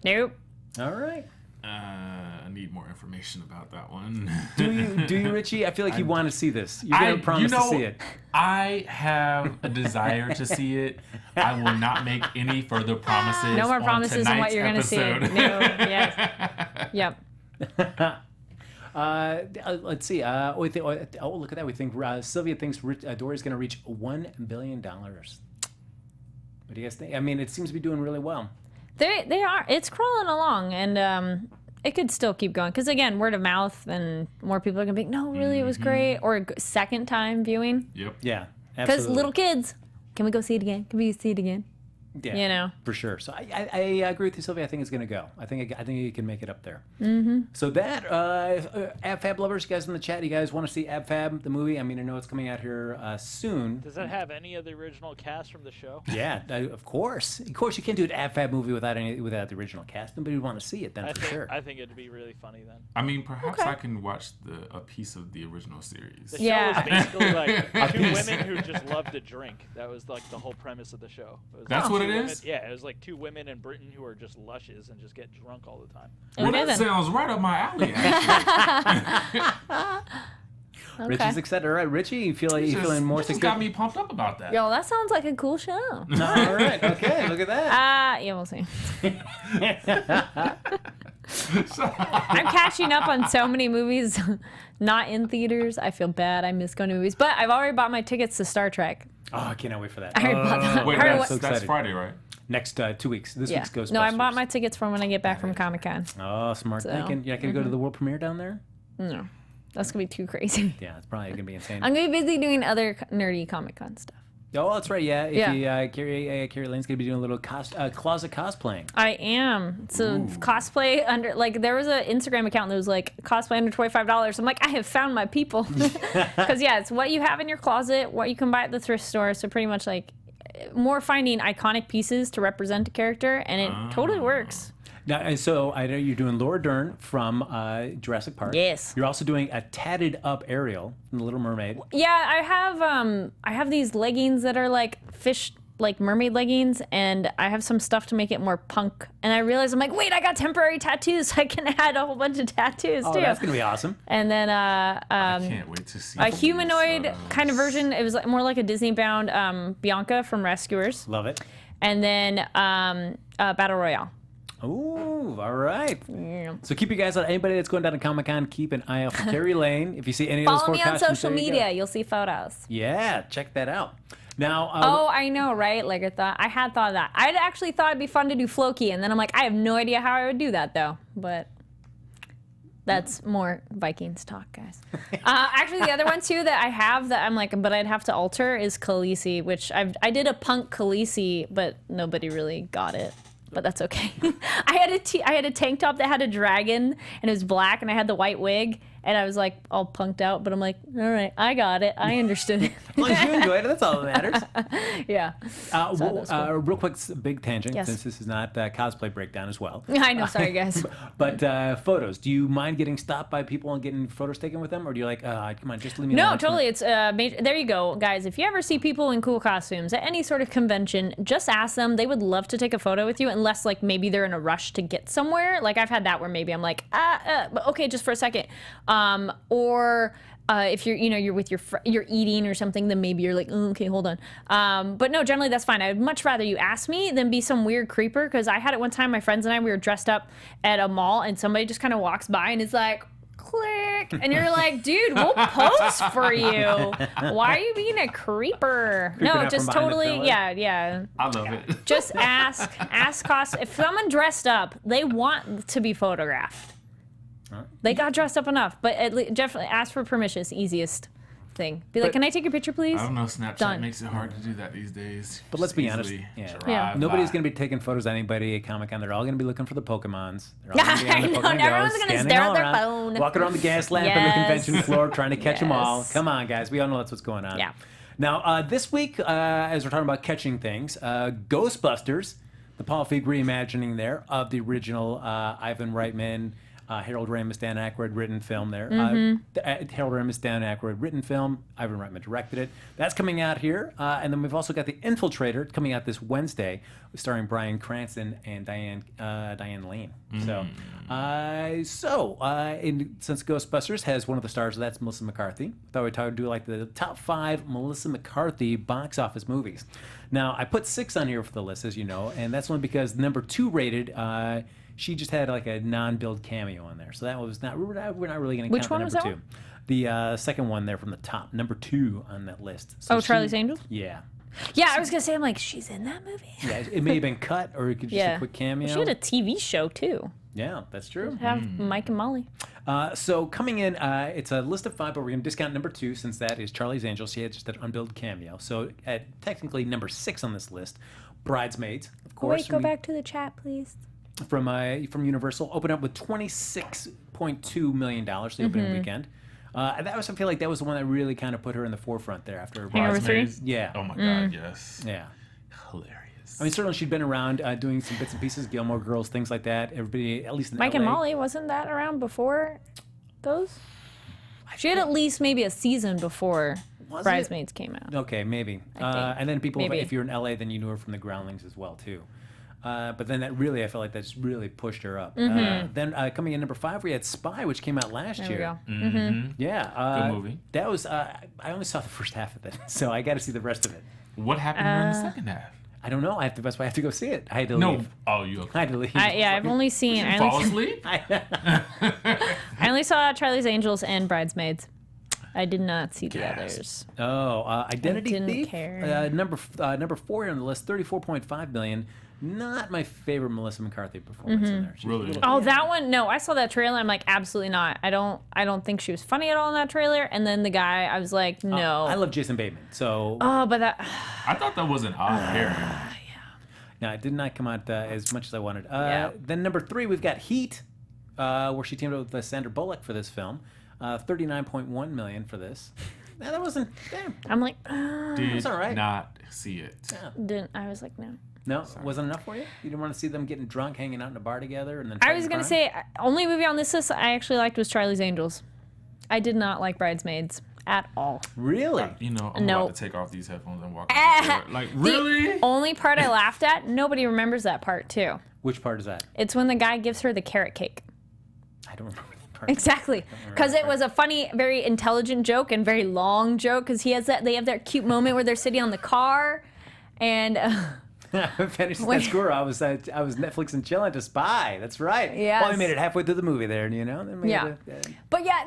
[SPEAKER 3] Nope.
[SPEAKER 1] All right.
[SPEAKER 4] I need more information about that one.
[SPEAKER 1] Do you, Richie? I feel like you want to see this. You're gonna promise to see it.
[SPEAKER 4] I have a desire to see it. I will not make any further promises.
[SPEAKER 3] No more
[SPEAKER 4] on
[SPEAKER 3] promises on what
[SPEAKER 4] tonight's
[SPEAKER 3] you're going to see.
[SPEAKER 4] episode.
[SPEAKER 3] No. Yes. Yep.
[SPEAKER 1] Let's see. Oh, look at that. We think Sylvia thinks Dory's going to reach $1 billion. What do you guys think? I mean, it seems to be doing really well.
[SPEAKER 3] They are. It's crawling along, and it could still keep going. Because again, word of mouth, and more people are gonna be, no, really, it was great, or second time viewing.
[SPEAKER 4] Yep.
[SPEAKER 1] Yeah,
[SPEAKER 3] Because
[SPEAKER 1] absolutely.
[SPEAKER 3] little kids, can we go see it again? Can we see it again?
[SPEAKER 1] Yeah,
[SPEAKER 3] you know.
[SPEAKER 1] for sure. So I agree with you, Sylvia. I think it's going to go. I think you can make it up there. Mm-hmm. So that AbFab lovers, you guys in the chat, you guys want to see AbFab the movie? I mean, I know it's coming out here soon.
[SPEAKER 5] Does that have any of the original cast from the show?
[SPEAKER 1] Yeah, of course. Of course, you can't do an AbFab movie without the original cast. Nobody would want to see it then,
[SPEAKER 5] I
[SPEAKER 1] for
[SPEAKER 5] think
[SPEAKER 1] sure.
[SPEAKER 5] I think it'd be really funny then.
[SPEAKER 4] I mean, perhaps
[SPEAKER 3] Okay.
[SPEAKER 4] I can watch a piece of the original series.
[SPEAKER 5] The
[SPEAKER 3] Yeah.
[SPEAKER 5] show is basically like two
[SPEAKER 1] piece.
[SPEAKER 5] women who just love to drink. That was like the whole premise of the show. It was
[SPEAKER 4] That's
[SPEAKER 5] like
[SPEAKER 4] what
[SPEAKER 5] two
[SPEAKER 4] it
[SPEAKER 5] women-
[SPEAKER 4] is?
[SPEAKER 5] Yeah, it was like two women in Britain who are just lushes and just get drunk all the time.
[SPEAKER 4] Well,
[SPEAKER 3] Okay,
[SPEAKER 4] that
[SPEAKER 3] then.
[SPEAKER 4] sounds right up my alley. Actually.
[SPEAKER 3] Okay.
[SPEAKER 1] Richie's excited. All right, Richie, you feeling more
[SPEAKER 4] just got me pumped up about that.
[SPEAKER 3] Yo, that sounds like a cool show.
[SPEAKER 1] All right, okay, look at that.
[SPEAKER 3] Yeah, we'll see. I'm catching up on so many movies not in theaters. I feel bad. I miss going to movies. But I've already bought my tickets to Star Trek.
[SPEAKER 1] Oh, I cannot wait for that.
[SPEAKER 3] I already bought them.
[SPEAKER 4] Wait,
[SPEAKER 3] I already
[SPEAKER 4] that's,
[SPEAKER 3] went-
[SPEAKER 1] so
[SPEAKER 4] that's
[SPEAKER 1] excited.
[SPEAKER 4] Friday, right?
[SPEAKER 1] Next 2 weeks. This
[SPEAKER 3] yeah.
[SPEAKER 1] week's Ghostbusters.
[SPEAKER 3] No, I bought my tickets from when I get back from Comic-Con.
[SPEAKER 1] Oh, smart
[SPEAKER 3] So,
[SPEAKER 1] thinking. You're not going to go to the world premiere down there?
[SPEAKER 3] No, that's going to be too crazy.
[SPEAKER 1] Yeah, it's probably going to be insane.
[SPEAKER 3] I'm going to be busy doing other nerdy Comic-Con stuff.
[SPEAKER 1] Oh, that's right. Yeah,
[SPEAKER 3] Yeah.
[SPEAKER 1] Kari Lane's gonna be doing a little closet cosplaying.
[SPEAKER 3] I am. So cosplay under, like, there was an Instagram account that was like cosplay under $25. I'm like, I have found my people. Because yeah, it's what you have in your closet, what you can buy at the thrift store. So pretty much like more finding iconic pieces to represent a character, and it totally works.
[SPEAKER 1] Now, and so I know you're doing Laura Dern from Jurassic Park.
[SPEAKER 3] Yes.
[SPEAKER 1] You're also doing a tatted up Ariel from The Little Mermaid.
[SPEAKER 3] Yeah, I have these leggings that are like fish, like mermaid leggings, and I have some stuff to make it more punk. And I realized, I'm like, wait, I got temporary tattoos, so I can add a whole bunch of tattoos
[SPEAKER 1] Oh,
[SPEAKER 3] too.
[SPEAKER 1] that's gonna be awesome.
[SPEAKER 3] And then
[SPEAKER 4] I can't wait to see
[SPEAKER 3] a
[SPEAKER 4] these,
[SPEAKER 3] humanoid kind of version. It was like, more like a Disney-bound Bianca from Rescuers,
[SPEAKER 1] Love it.
[SPEAKER 3] and then Battle Royale.
[SPEAKER 1] Ooh, all right.
[SPEAKER 3] Yeah.
[SPEAKER 1] So keep you guys out. Anybody that's going down to Comic-Con, keep an eye out for Kari Lane. If you see any of those
[SPEAKER 3] Follow me on
[SPEAKER 1] costumes,
[SPEAKER 3] social
[SPEAKER 1] there you go.
[SPEAKER 3] media. You'll see photos.
[SPEAKER 1] Yeah, check that out. Now,
[SPEAKER 3] Oh, I know, right? Like I had thought of that. I'd actually thought it'd be fun to do Floki, and then I'm like, I have no idea how I would do that though. But that's more Vikings talk, guys. Actually, the other one too that I have that I'm like, but I'd have to alter is Khaleesi, which I did a punk Khaleesi, but nobody really got it. But that's okay. I had a tank top that had a dragon and it was black, and I had the white wig, and I was like all punked out. But I'm like, all right, I got it. I understood it.
[SPEAKER 1] as long as you enjoyed it, that's all that matters.
[SPEAKER 3] Yeah.
[SPEAKER 1] Real quick, big tangent,
[SPEAKER 3] Yes.
[SPEAKER 1] since this is not cosplay breakdown as well.
[SPEAKER 3] I know. Sorry, guys.
[SPEAKER 1] But photos. Do you mind getting stopped by people and getting photos taken with them, or do you like, come on, just leave me alone?
[SPEAKER 3] No, totally. It's major. There you go, guys. If you ever see people in cool costumes at any sort of convention, just ask them. They would love to take a photo with you, unless like maybe they're in a rush to get somewhere. Like I've had that where maybe I'm like, but okay, just for a second. Or if you're with you're eating or something, then maybe you're like, okay, hold on. But no, generally that's fine. I would much rather you ask me than be some weird creeper, because I had it one time. My friends and I, we were dressed up at a mall, and somebody just kind of walks by and is like, click, and you're like, dude, we'll pose for you. Why are you being a creeper?
[SPEAKER 1] Creeping
[SPEAKER 3] No,
[SPEAKER 1] out
[SPEAKER 3] just
[SPEAKER 1] from behind the
[SPEAKER 3] totally,
[SPEAKER 1] pillar?
[SPEAKER 3] yeah.
[SPEAKER 4] I love it.
[SPEAKER 3] Just ask cost. If someone dressed up, they want to be photographed. They got dressed up enough, but definitely ask for permission. It's the easiest thing. Be like, can I take a picture, please?
[SPEAKER 4] I don't know. Snapchat
[SPEAKER 3] Done.
[SPEAKER 4] makes it hard to do that these days.
[SPEAKER 1] But let's
[SPEAKER 4] Just
[SPEAKER 1] be honest.
[SPEAKER 4] easily
[SPEAKER 1] Yeah.
[SPEAKER 4] drive
[SPEAKER 1] Nobody's
[SPEAKER 4] by.
[SPEAKER 1] going to be taking photos of anybody at Comic-Con. They're all going to be looking for the Pokemons. They're all gonna be on the
[SPEAKER 3] I know,
[SPEAKER 1] Pokemon
[SPEAKER 3] everyone's
[SPEAKER 1] Go,
[SPEAKER 3] gonna
[SPEAKER 1] scanning
[SPEAKER 3] stare at
[SPEAKER 1] all
[SPEAKER 3] their
[SPEAKER 1] around,
[SPEAKER 3] phone.
[SPEAKER 1] walking around the gas lamp on the
[SPEAKER 3] Yes.
[SPEAKER 1] convention floor, trying to catch them all.
[SPEAKER 3] Yes.
[SPEAKER 1] Come on, guys. We all know that's what's going on.
[SPEAKER 3] Yeah.
[SPEAKER 1] Now, this week, as we're talking about catching things, Ghostbusters, the Paul Feig reimagining there of the original Ivan Reitman, Harold Ramis, Dan Aykroyd written film there. Harold Ramis, Dan Aykroyd written film. Ivan Reitman directed it. That's coming out here. And then we've also got The Infiltrator coming out this Wednesday, starring Bryan Cranston and Diane Lane. Since Ghostbusters has one of the stars, that's Melissa McCarthy, thought we'd do like the top 5 Melissa McCarthy box office movies. Now, I put 6 on here for the list, as you know, and that's only because number 2 rated, she just had like a non-billed cameo in there, so that was not. We're not really going to count
[SPEAKER 3] Which one
[SPEAKER 1] the
[SPEAKER 3] was
[SPEAKER 1] number
[SPEAKER 3] that
[SPEAKER 1] 2.
[SPEAKER 3] one?
[SPEAKER 1] The second one there from the top, number 2 on that list. So
[SPEAKER 3] Charlie's Angels?
[SPEAKER 1] Yeah.
[SPEAKER 3] Yeah, I was gonna say, I'm like, she's in that movie.
[SPEAKER 1] Yeah, it may have been cut, or it could just a quick cameo.
[SPEAKER 3] She had a TV show too.
[SPEAKER 1] Yeah, that's true.
[SPEAKER 3] Have Mike and Molly.
[SPEAKER 1] So coming in, it's a list of 5, but we're going to discount number 2 since that is Charlie's Angels. She had just an unbilled cameo. So at technically number 6 on this list, Bridesmaids, of course.
[SPEAKER 3] Wait, go back to the chat, please.
[SPEAKER 1] From Universal, opened up with $26.2 million the opening weekend. I feel like that was the one that really kind of put her in the forefront there after
[SPEAKER 3] Hangover 3?
[SPEAKER 4] Bridesmaids.
[SPEAKER 1] Yeah.
[SPEAKER 4] Oh my God, yes.
[SPEAKER 1] Yeah.
[SPEAKER 4] Hilarious.
[SPEAKER 1] I mean, certainly she'd been around doing some bits and pieces, Gilmore Girls, things like that. Everybody, at least in
[SPEAKER 3] Mike
[SPEAKER 1] LA.
[SPEAKER 3] and Molly, wasn't that around before those? She had at least maybe a season before
[SPEAKER 1] Was it?
[SPEAKER 3] Bridesmaids came out.
[SPEAKER 1] Okay, maybe.
[SPEAKER 3] I think.
[SPEAKER 1] And then people,
[SPEAKER 3] Maybe.
[SPEAKER 1] if you're in LA, then you knew her from the Groundlings as well, too. But then that really, I felt like that's really pushed her up. Then coming in number 5, we had Spy, which came out last
[SPEAKER 3] There we
[SPEAKER 1] year.
[SPEAKER 3] go.
[SPEAKER 4] Mm-hmm.
[SPEAKER 1] Yeah.
[SPEAKER 4] Good movie.
[SPEAKER 1] That was, I only saw the first half of it, so I got to see the rest of it.
[SPEAKER 4] What happened during the second half?
[SPEAKER 1] I don't know. That's why I have to go see it. I had to
[SPEAKER 4] No.
[SPEAKER 1] leave.
[SPEAKER 4] Oh, you okay?
[SPEAKER 1] I had to leave.
[SPEAKER 3] I've only seen.
[SPEAKER 4] You fall asleep?
[SPEAKER 3] I only saw Charlie's Angels and Bridesmaids. I did not see the
[SPEAKER 4] Gasp.
[SPEAKER 3] others.
[SPEAKER 1] Identity
[SPEAKER 3] didn't
[SPEAKER 1] Thief.
[SPEAKER 3] care.
[SPEAKER 1] Number 4 on the list, $34.5 million. Not my favorite Melissa McCarthy performance in there. She's a
[SPEAKER 4] Really?
[SPEAKER 1] little-
[SPEAKER 3] Oh, that one? No, I saw that trailer. I'm like, absolutely not. I don't think she was funny at all in that trailer. And then the guy, I was like, no.
[SPEAKER 1] I love Jason Bateman, so
[SPEAKER 3] Oh, but that.
[SPEAKER 4] I thought that was an odd pairing.
[SPEAKER 1] no, it did not come out as much as I wanted.
[SPEAKER 3] Yeah.
[SPEAKER 1] Then number 3, we've got Heat, where she teamed up with Sandra Bullock for this film. $39.1 million for this. Now, that wasn't. Damn.
[SPEAKER 3] I'm like,
[SPEAKER 4] Did
[SPEAKER 1] all right.
[SPEAKER 4] not see it.
[SPEAKER 3] didn't. I was like, no.
[SPEAKER 1] No, wasn't enough for you. You didn't want to see them getting drunk, hanging out in a bar together, and then.
[SPEAKER 3] I
[SPEAKER 1] fighting
[SPEAKER 3] was gonna
[SPEAKER 1] crime?
[SPEAKER 3] say, only movie on this list I actually liked was Charlie's Angels. I did not like Bridesmaids at all.
[SPEAKER 1] Really?
[SPEAKER 4] You know, I'm
[SPEAKER 3] No.
[SPEAKER 4] about to take off these headphones and walk up the floor. Like, really?
[SPEAKER 3] The only part I laughed at, nobody remembers that part too.
[SPEAKER 1] Which part is that?
[SPEAKER 3] It's when the guy gives her the carrot cake.
[SPEAKER 1] I don't remember that part.
[SPEAKER 3] Exactly, because it was a funny, very intelligent joke and very long joke. Because they have that cute moment where they're sitting on the car, and
[SPEAKER 1] I finished that score. I was Netflix and chilling to Spy. That's right.
[SPEAKER 3] Yes.
[SPEAKER 1] Well, I made it halfway through the movie there, you know.
[SPEAKER 3] But yeah,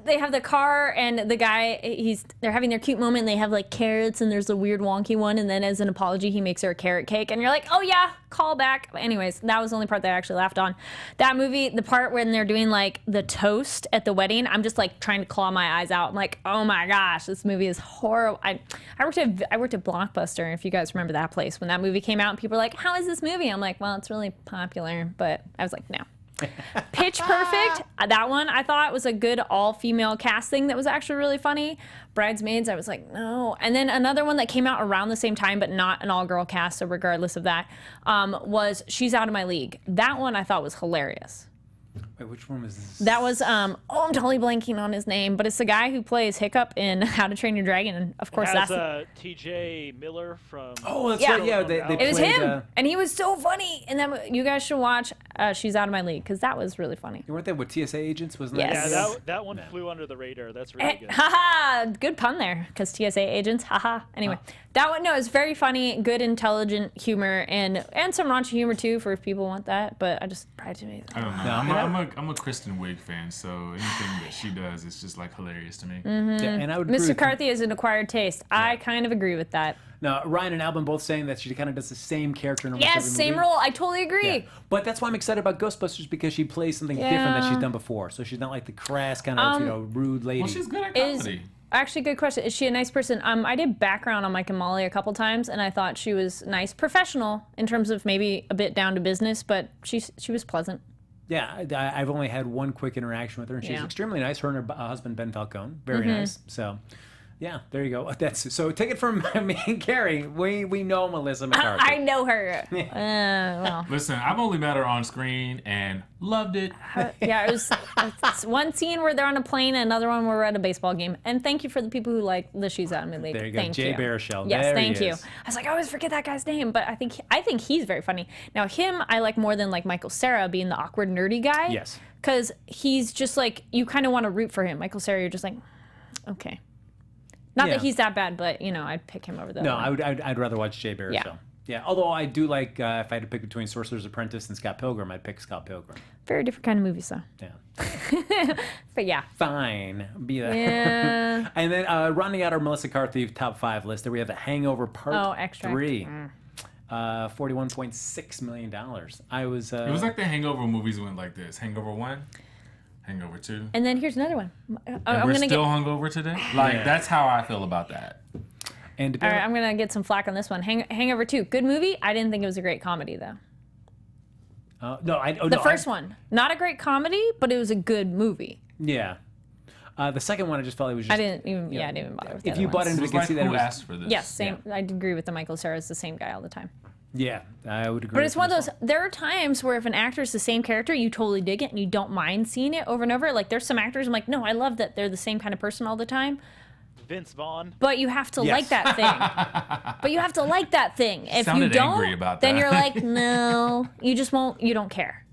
[SPEAKER 3] they have the car and the guy. They're having their cute moment. And they have like carrots and there's a weird wonky one. And then as an apology, he makes her a carrot cake. And you're like, oh yeah, call back. But anyways, that was the only part that I actually laughed on. That movie, the part when they're doing like the toast at the wedding, I'm just like trying to claw my eyes out. I'm like, oh my gosh, this movie is horrible. I worked at Blockbuster, if you guys remember that place when that movie came out, and people were like, how is this movie? I'm like, well, it's really popular, but I was like, no. Pitch Perfect, that one I thought was a good all-female casting that was actually really funny. Bridesmaids, I was like, no. And then another one that came out around the same time, but not an all-girl cast, so regardless of that, was She's Out of My League. That one I thought was hilarious.
[SPEAKER 1] Wait, which one was this?
[SPEAKER 3] That was, I'm totally blanking on his name, but it's the guy who plays Hiccup in How to Train Your Dragon, and of course that's
[SPEAKER 5] T.J. Miller from.
[SPEAKER 1] Oh, that's right. Yeah, they
[SPEAKER 3] it was
[SPEAKER 1] played,
[SPEAKER 3] him, and he was so funny. And then you guys should watch She's Out of My League because that was really funny.
[SPEAKER 1] You weren't there with TSA agents, wasn't
[SPEAKER 3] Yes.
[SPEAKER 1] that?
[SPEAKER 5] Yeah, that one flew under the radar. That's really good.
[SPEAKER 3] Haha, good pun there, because TSA agents, haha. Anyway, that one, no, it's very funny, good, intelligent humor, and some raunchy humor too, for if people want that. But I just Bridesmaids.
[SPEAKER 4] I don't know. I'm a Kristen Wiig fan, so anything that she does is just like hilarious to me.
[SPEAKER 3] Mm-hmm.
[SPEAKER 1] Yeah, and I would agree
[SPEAKER 3] Mr.
[SPEAKER 1] with
[SPEAKER 3] McCarthy is an acquired taste. I kind of agree with that.
[SPEAKER 1] Now, Ryan and Albin both saying that she kind of does the same character in almost
[SPEAKER 3] Yes,
[SPEAKER 1] every movie.
[SPEAKER 3] same role. I totally agree.
[SPEAKER 1] Yeah. But that's why I'm excited about Ghostbusters, because she plays something different that she's done before. So she's not like the crass kind of rude lady.
[SPEAKER 4] Well, she's good at comedy.
[SPEAKER 3] Actually, good question. Is she a nice person? I did background on Mike and Molly a couple times, and I thought she was nice, professional in terms of maybe a bit down to business, but she was pleasant.
[SPEAKER 1] Yeah, I've only had one quick interaction with her, and she's extremely nice. Her and her husband, Ben Falcone, very nice. So, yeah, there you go. So take it from me and Kari. We know Melissa McCarthy.
[SPEAKER 3] I know her. Well.
[SPEAKER 4] Listen, I've only met her on screen and loved it.
[SPEAKER 3] Yeah, it's one scene where they're on a plane and another one where we're at a baseball game. And thank you for the people who like the She's Out of My League.
[SPEAKER 1] There you go,
[SPEAKER 3] thank
[SPEAKER 1] Jay
[SPEAKER 3] you.
[SPEAKER 1] Baruchel.
[SPEAKER 3] Yes,
[SPEAKER 1] there
[SPEAKER 3] thank
[SPEAKER 1] he
[SPEAKER 3] you.
[SPEAKER 1] is.
[SPEAKER 3] I was like, I always forget that guy's name, but I think he's very funny. Now him, I like more than like Michael Cera being the awkward nerdy guy.
[SPEAKER 1] Yes.
[SPEAKER 3] Because he's just like, you kind of want to root for him. Michael Cera, you're just like, okay. Not that he's that bad, but I'd pick him over the
[SPEAKER 1] No,
[SPEAKER 3] other one.
[SPEAKER 1] I'd rather watch Jay Baruchel. Yeah. Although I do like, if I had to pick between Sorcerer's Apprentice and Scott Pilgrim, I'd pick Scott Pilgrim.
[SPEAKER 3] Very different kind of movies, though.
[SPEAKER 1] Yeah.
[SPEAKER 3] But yeah.
[SPEAKER 1] Fine. Be that.
[SPEAKER 3] Yeah.
[SPEAKER 1] And then rounding out our Melissa McCarthy top 5 list, there we have The Hangover Part 3. $41.6 million. I was.
[SPEAKER 4] It was like the Hangover movies went like this: Hangover 1, Hangover 2.
[SPEAKER 3] And then here's another one.
[SPEAKER 4] And we're still hungover today. Like that's how I feel about that.
[SPEAKER 1] And
[SPEAKER 3] all right, I'm gonna get some flack on this one. Hangover 2, good movie. I didn't think it was a great comedy though.
[SPEAKER 1] The
[SPEAKER 3] first one, not a great comedy, but it was a good movie.
[SPEAKER 1] Yeah. The second one, I just felt it was just.
[SPEAKER 3] I didn't even bother with the
[SPEAKER 1] If
[SPEAKER 3] other
[SPEAKER 1] you bought
[SPEAKER 3] ones.
[SPEAKER 1] into it, you can see that
[SPEAKER 4] who
[SPEAKER 1] it was.
[SPEAKER 4] asked for this?
[SPEAKER 3] Yes, same. Yeah. I agree with the Michael Cera is the same guy all the time.
[SPEAKER 1] Yeah, I would agree.
[SPEAKER 3] But it's one of those. There are times where if an actor is the same character, you totally dig it and you don't mind seeing it over and over. Like there's some actors I'm like, no, I love that they're the same kind of person all the time.
[SPEAKER 5] Vince Vaughn.
[SPEAKER 3] But you have to like that thing. But you have to like that thing. If
[SPEAKER 4] Sounded
[SPEAKER 3] you don't,
[SPEAKER 4] angry about
[SPEAKER 3] then
[SPEAKER 4] that.
[SPEAKER 3] you're like, no, you just won't. You don't care.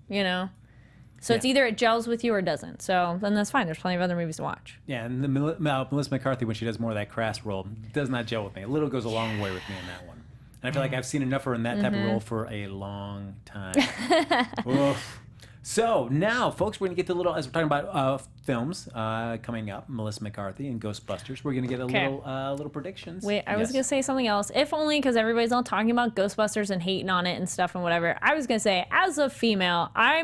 [SPEAKER 3] So it's either it gels with you or it doesn't. So then that's fine. There's plenty of other movies to watch.
[SPEAKER 1] Yeah, and the Melissa McCarthy, when she does more of that crass role, does not gel with me. A little goes a long way with me in that one. And I feel like I've seen enough of her in that type of role for a long time. Oof. So now, folks, we're going to get to a little, as we're talking about films coming up, Melissa McCarthy and Ghostbusters, we're going to get a little predictions.
[SPEAKER 3] Wait, I was going to say something else. If only because everybody's all talking about Ghostbusters and hating on it and stuff and whatever. I was going to say, as a female, I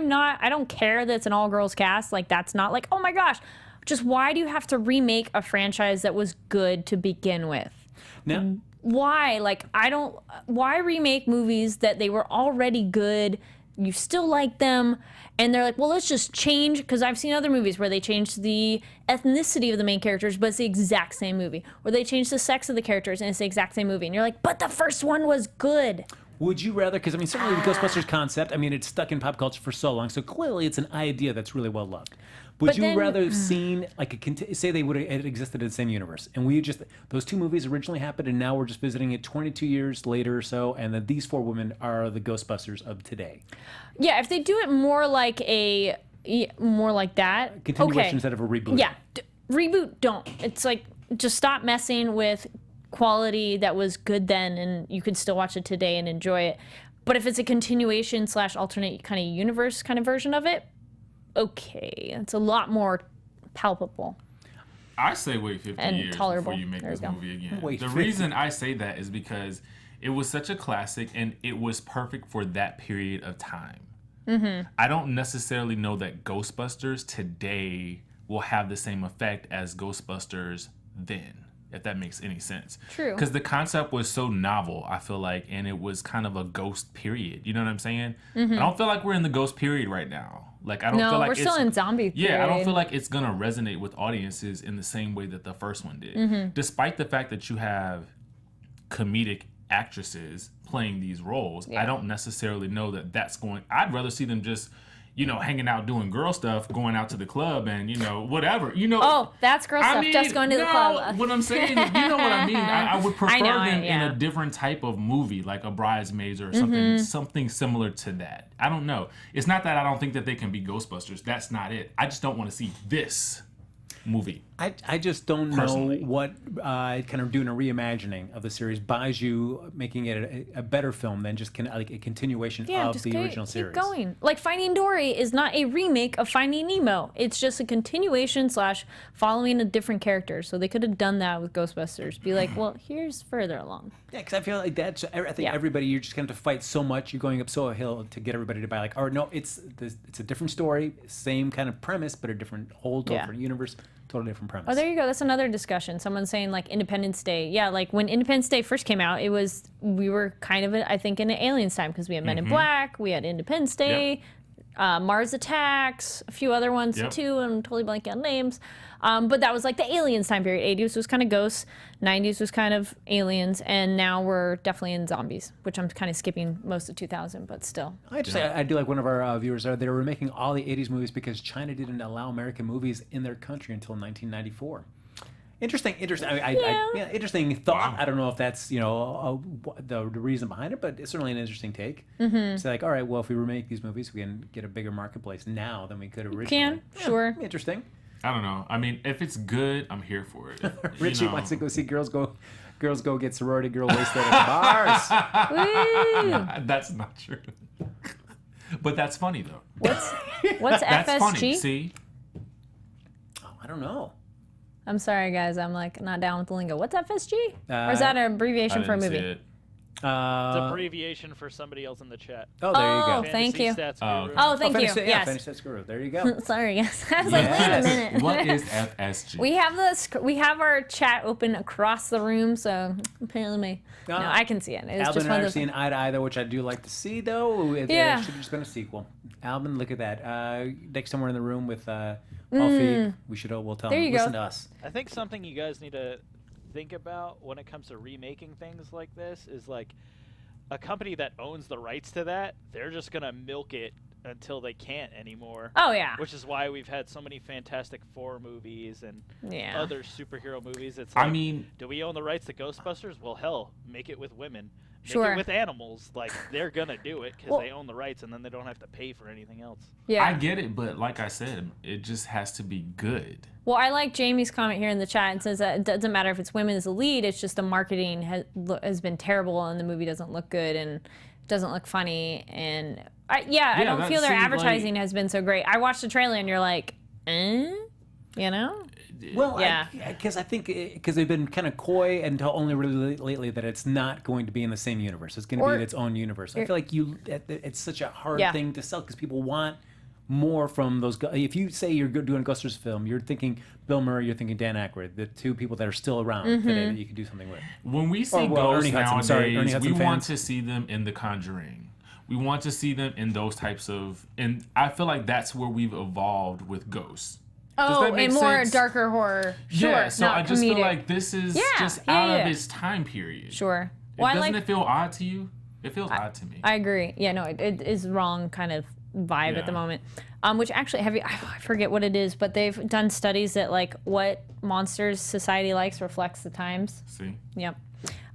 [SPEAKER 3] don't care that it's an all-girls cast. Like, that's not like, oh my gosh. Just why do you have to remake a franchise that was good to begin with?
[SPEAKER 1] No.
[SPEAKER 3] Why? Like, why remake movies that they were already good? You still like them, and they're like, well, let's just change, because I've seen other movies where they changed the ethnicity of the main characters, but it's the exact same movie. Or they changed the sex of the characters, and it's the exact same movie. And you're like, but the first one was good.
[SPEAKER 1] Would you rather, because, certainly the Ghostbusters concept, it's stuck in pop culture for so long, so clearly it's an idea that's really well loved. Would you rather have seen, say they would have existed in the same universe, and those two movies originally happened, and now we're just visiting it 22 years later or so, and then these four women are the Ghostbusters of today?
[SPEAKER 3] Yeah, if they do it more like that.
[SPEAKER 1] Continuation
[SPEAKER 3] okay.
[SPEAKER 1] instead of a reboot.
[SPEAKER 3] Yeah, reboot, don't. It's like, just stop messing with quality that was good then, and you could still watch it today and enjoy it. But if it's a continuation / alternate kind of universe kind of version of it, okay, it's a lot more palpable.
[SPEAKER 4] I say wait 50
[SPEAKER 3] and
[SPEAKER 4] years
[SPEAKER 3] tolerable.
[SPEAKER 4] before you make this movie again.
[SPEAKER 1] Wait,
[SPEAKER 4] the
[SPEAKER 1] 50.
[SPEAKER 4] reason I say that is because it was such a classic and it was perfect for that period of time. Mm-hmm. I don't necessarily know that Ghostbusters today will have the same effect as Ghostbusters then, if that makes any sense.
[SPEAKER 3] True.
[SPEAKER 4] Because the concept was so novel, I feel like, and it was kind of a ghost period. You know what I'm saying? Mm-hmm. I don't feel like we're in the ghost period right now. Like, I don't feel like
[SPEAKER 3] we're still in zombie period.
[SPEAKER 4] Yeah, I don't feel like it's gonna resonate with audiences in the same way that the first one did. Mm-hmm. Despite the fact that you have comedic actresses playing these roles, I don't necessarily know that that's going. I'd rather see them just, hanging out doing girl stuff, going out to the club, and whatever.
[SPEAKER 3] Oh, that's girl stuff. Just going to the club.
[SPEAKER 4] What I'm saying, what I mean. I would prefer them in
[SPEAKER 3] yeah.
[SPEAKER 4] a different type of movie, like a Bridesmaids or something similar to that. I don't know. It's not that I don't think that they can be Ghostbusters. That's not it. I just don't want to see this movie.
[SPEAKER 1] I just don't
[SPEAKER 4] Personally.
[SPEAKER 1] know what kind of doing a reimagining of the series buys you, making it a better film than just like a continuation of the original series.
[SPEAKER 3] Keep going. Like Finding Dory is not a remake of Finding Nemo. It's just a continuation / following a different character. So they could have done that with Ghostbusters. Be like, well, here's further along.
[SPEAKER 1] Yeah, because I feel like I think everybody, you're just going to fight so much. You're going up so a hill to get everybody to buy like, oh no, it's a different story, same kind of premise, but a different different universe. Totally different premise.
[SPEAKER 3] Oh, there you go. That's another discussion. Someone's saying like Independence Day. Yeah, like when Independence Day first came out, we were kind of, I think, in an Aliens time because we had Men in Black, we had Independence Day, Mars Attacks, a few other ones too. I'm totally blanking on names. But that was like the Aliens time period. 80s was kind of ghosts, 90s was kind of aliens, and now we're definitely in zombies, which I'm kind of skipping most of 2000, but still.
[SPEAKER 1] I do like one of our viewers. They were making all the 80s movies because China didn't allow American movies in their country until 1994. Interesting. Interesting thought.
[SPEAKER 4] Wow.
[SPEAKER 1] I don't know if that's the reason behind it, but it's certainly an interesting take. It's like, all right, well, if we remake these movies, we can get a bigger marketplace now than we could originally.
[SPEAKER 3] Sure.
[SPEAKER 1] Interesting.
[SPEAKER 4] I don't know. I mean, if it's good, I'm here for it.
[SPEAKER 1] Richie wants to go see girls go get sorority girl wasted at the bars.
[SPEAKER 3] Woo!
[SPEAKER 4] That's not true. But that's funny though.
[SPEAKER 3] What's
[SPEAKER 4] That's
[SPEAKER 3] FSG?
[SPEAKER 4] funny. See?
[SPEAKER 1] Oh, I don't know.
[SPEAKER 3] I'm sorry, guys. I'm like not down with the lingo. What's FSG? Or is that an abbreviation for a
[SPEAKER 4] didn't
[SPEAKER 3] movie?
[SPEAKER 4] see it.
[SPEAKER 5] It's abbreviation for somebody else in the chat.
[SPEAKER 1] Oh, there you go.
[SPEAKER 3] Oh, thank you.
[SPEAKER 5] Stats
[SPEAKER 4] Oh,
[SPEAKER 5] Guru.
[SPEAKER 3] Oh, thank you.
[SPEAKER 1] Fantasy,
[SPEAKER 3] Yes.
[SPEAKER 1] Fantasy Stats Guru. There you go.
[SPEAKER 3] Sorry, guys. I was like, wait a
[SPEAKER 1] Yes.
[SPEAKER 3] minute.
[SPEAKER 4] What is FSG?
[SPEAKER 3] We have our chat open across the room, so apparently no, I can see it. It was
[SPEAKER 1] Albin
[SPEAKER 3] just
[SPEAKER 1] and
[SPEAKER 3] one
[SPEAKER 1] I
[SPEAKER 3] of
[SPEAKER 1] are
[SPEAKER 3] those.
[SPEAKER 1] seeing eye to eye, though, which I do like to see, though. It
[SPEAKER 3] Yeah.
[SPEAKER 1] should have just been a sequel. Albin, look at that. Next time we're in the room with Alfie, we'll tell
[SPEAKER 3] There
[SPEAKER 1] him,
[SPEAKER 3] you go.
[SPEAKER 1] listen to us.
[SPEAKER 5] I think something you guys need to think about when it comes to remaking things like this is like a company that owns the rights to that, they're just going to milk it until they can't anymore.
[SPEAKER 3] Oh, yeah.
[SPEAKER 5] Which is why we've had so many Fantastic Four movies and
[SPEAKER 3] Yeah.
[SPEAKER 5] other superhero movies. It's like,
[SPEAKER 4] I mean,
[SPEAKER 5] do we own the rights to Ghostbusters? Well, hell, make it with women. Make
[SPEAKER 3] Sure.
[SPEAKER 5] it with animals. Like, they're going to do it because
[SPEAKER 3] Well-
[SPEAKER 5] they own the rights and then they don't have to pay for anything else.
[SPEAKER 3] Yeah.
[SPEAKER 4] I get it, but like I said, it just has to be good.
[SPEAKER 3] Well, I like Jamie's comment here in the chat. It says that it doesn't matter if it's women as the lead. It's just the marketing has been terrible and the movie doesn't look good and doesn't look funny. And I don't feel their advertising has been so great. I watched the trailer and you're like, you know?
[SPEAKER 1] Well,
[SPEAKER 3] Yeah.
[SPEAKER 1] because I think because they've been kind of coy until only really lately that it's not going to be in the same universe. It's going to be in its own universe. I feel like it's such a hard thing to sell because people want more from those. If you say you're doing a Ghostbusters film, you're thinking Bill Murray, you're thinking Dan Aykroyd, the two people that are still around today that you can do something with.
[SPEAKER 4] When we see
[SPEAKER 1] Ernie
[SPEAKER 4] ghosts
[SPEAKER 1] Hudson. Ernie
[SPEAKER 4] nowadays,
[SPEAKER 1] Hudson
[SPEAKER 4] we want
[SPEAKER 1] fans.
[SPEAKER 4] to see them in The Conjuring. We want to see them in those types of, and I feel like that's where we've evolved with ghosts. Does
[SPEAKER 3] Oh,
[SPEAKER 4] that make
[SPEAKER 3] and more
[SPEAKER 4] sense?
[SPEAKER 3] darker horror. Sure.
[SPEAKER 4] Yeah, so
[SPEAKER 3] not
[SPEAKER 4] I just
[SPEAKER 3] comedic.
[SPEAKER 4] feel like this is just out of its time period.
[SPEAKER 3] Sure.
[SPEAKER 4] Doesn't it feel odd to you? It feels odd to me.
[SPEAKER 3] I agree. Yeah, no, it is wrong kind of vibe at the
[SPEAKER 4] Yeah.
[SPEAKER 3] moment. Which actually, I forget what it is, but they've done studies that like what monsters society likes reflects the times.
[SPEAKER 4] See?
[SPEAKER 3] Yep.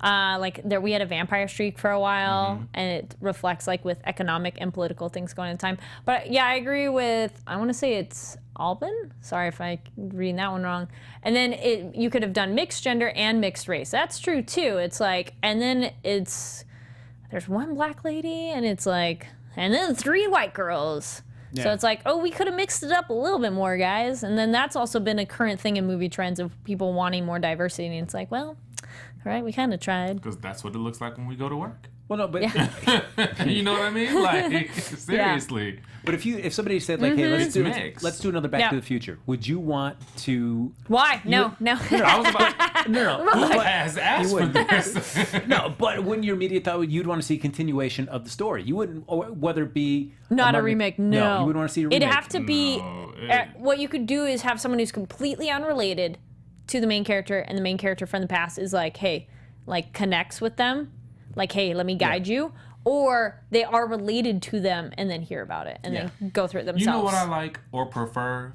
[SPEAKER 3] Like there, we had a vampire streak for a while, and it reflects like with economic and political things going on at the time. But yeah, I agree with. I want to say it's Albin. Sorry if I read that one wrong. And then you could have done mixed gender and mixed race. That's true too. It's like, and then there's one black lady, and it's like, and then 3 white girls. Yeah. So it's like, oh, we could have mixed it up a little bit more, guys. And then that's also been a current thing in movie trends of people wanting more diversity. And it's like, well, all right, we kind of tried.
[SPEAKER 4] Because that's what it looks like when we go to work.
[SPEAKER 1] Well, no, but
[SPEAKER 4] you know what I mean? Like, seriously.
[SPEAKER 1] Yeah. But if somebody said like, hey, let's do another Back to the Future, would you want to?
[SPEAKER 3] Why? No.
[SPEAKER 4] I was about no. Who has asked for this?
[SPEAKER 1] No, but wouldn't your immediate thought you'd want to see a continuation of the story? You wouldn't, or whether it be
[SPEAKER 3] not a remake. No,
[SPEAKER 1] you wouldn't want to see a remake.
[SPEAKER 3] It'd have to be. What you could do is have someone who's completely unrelated to the main character, and the main character from the past is like, hey, like connects with them. Like, hey, let me guide you. Or they are related to them and then hear about it and then go through it themselves.
[SPEAKER 4] You know what I like or prefer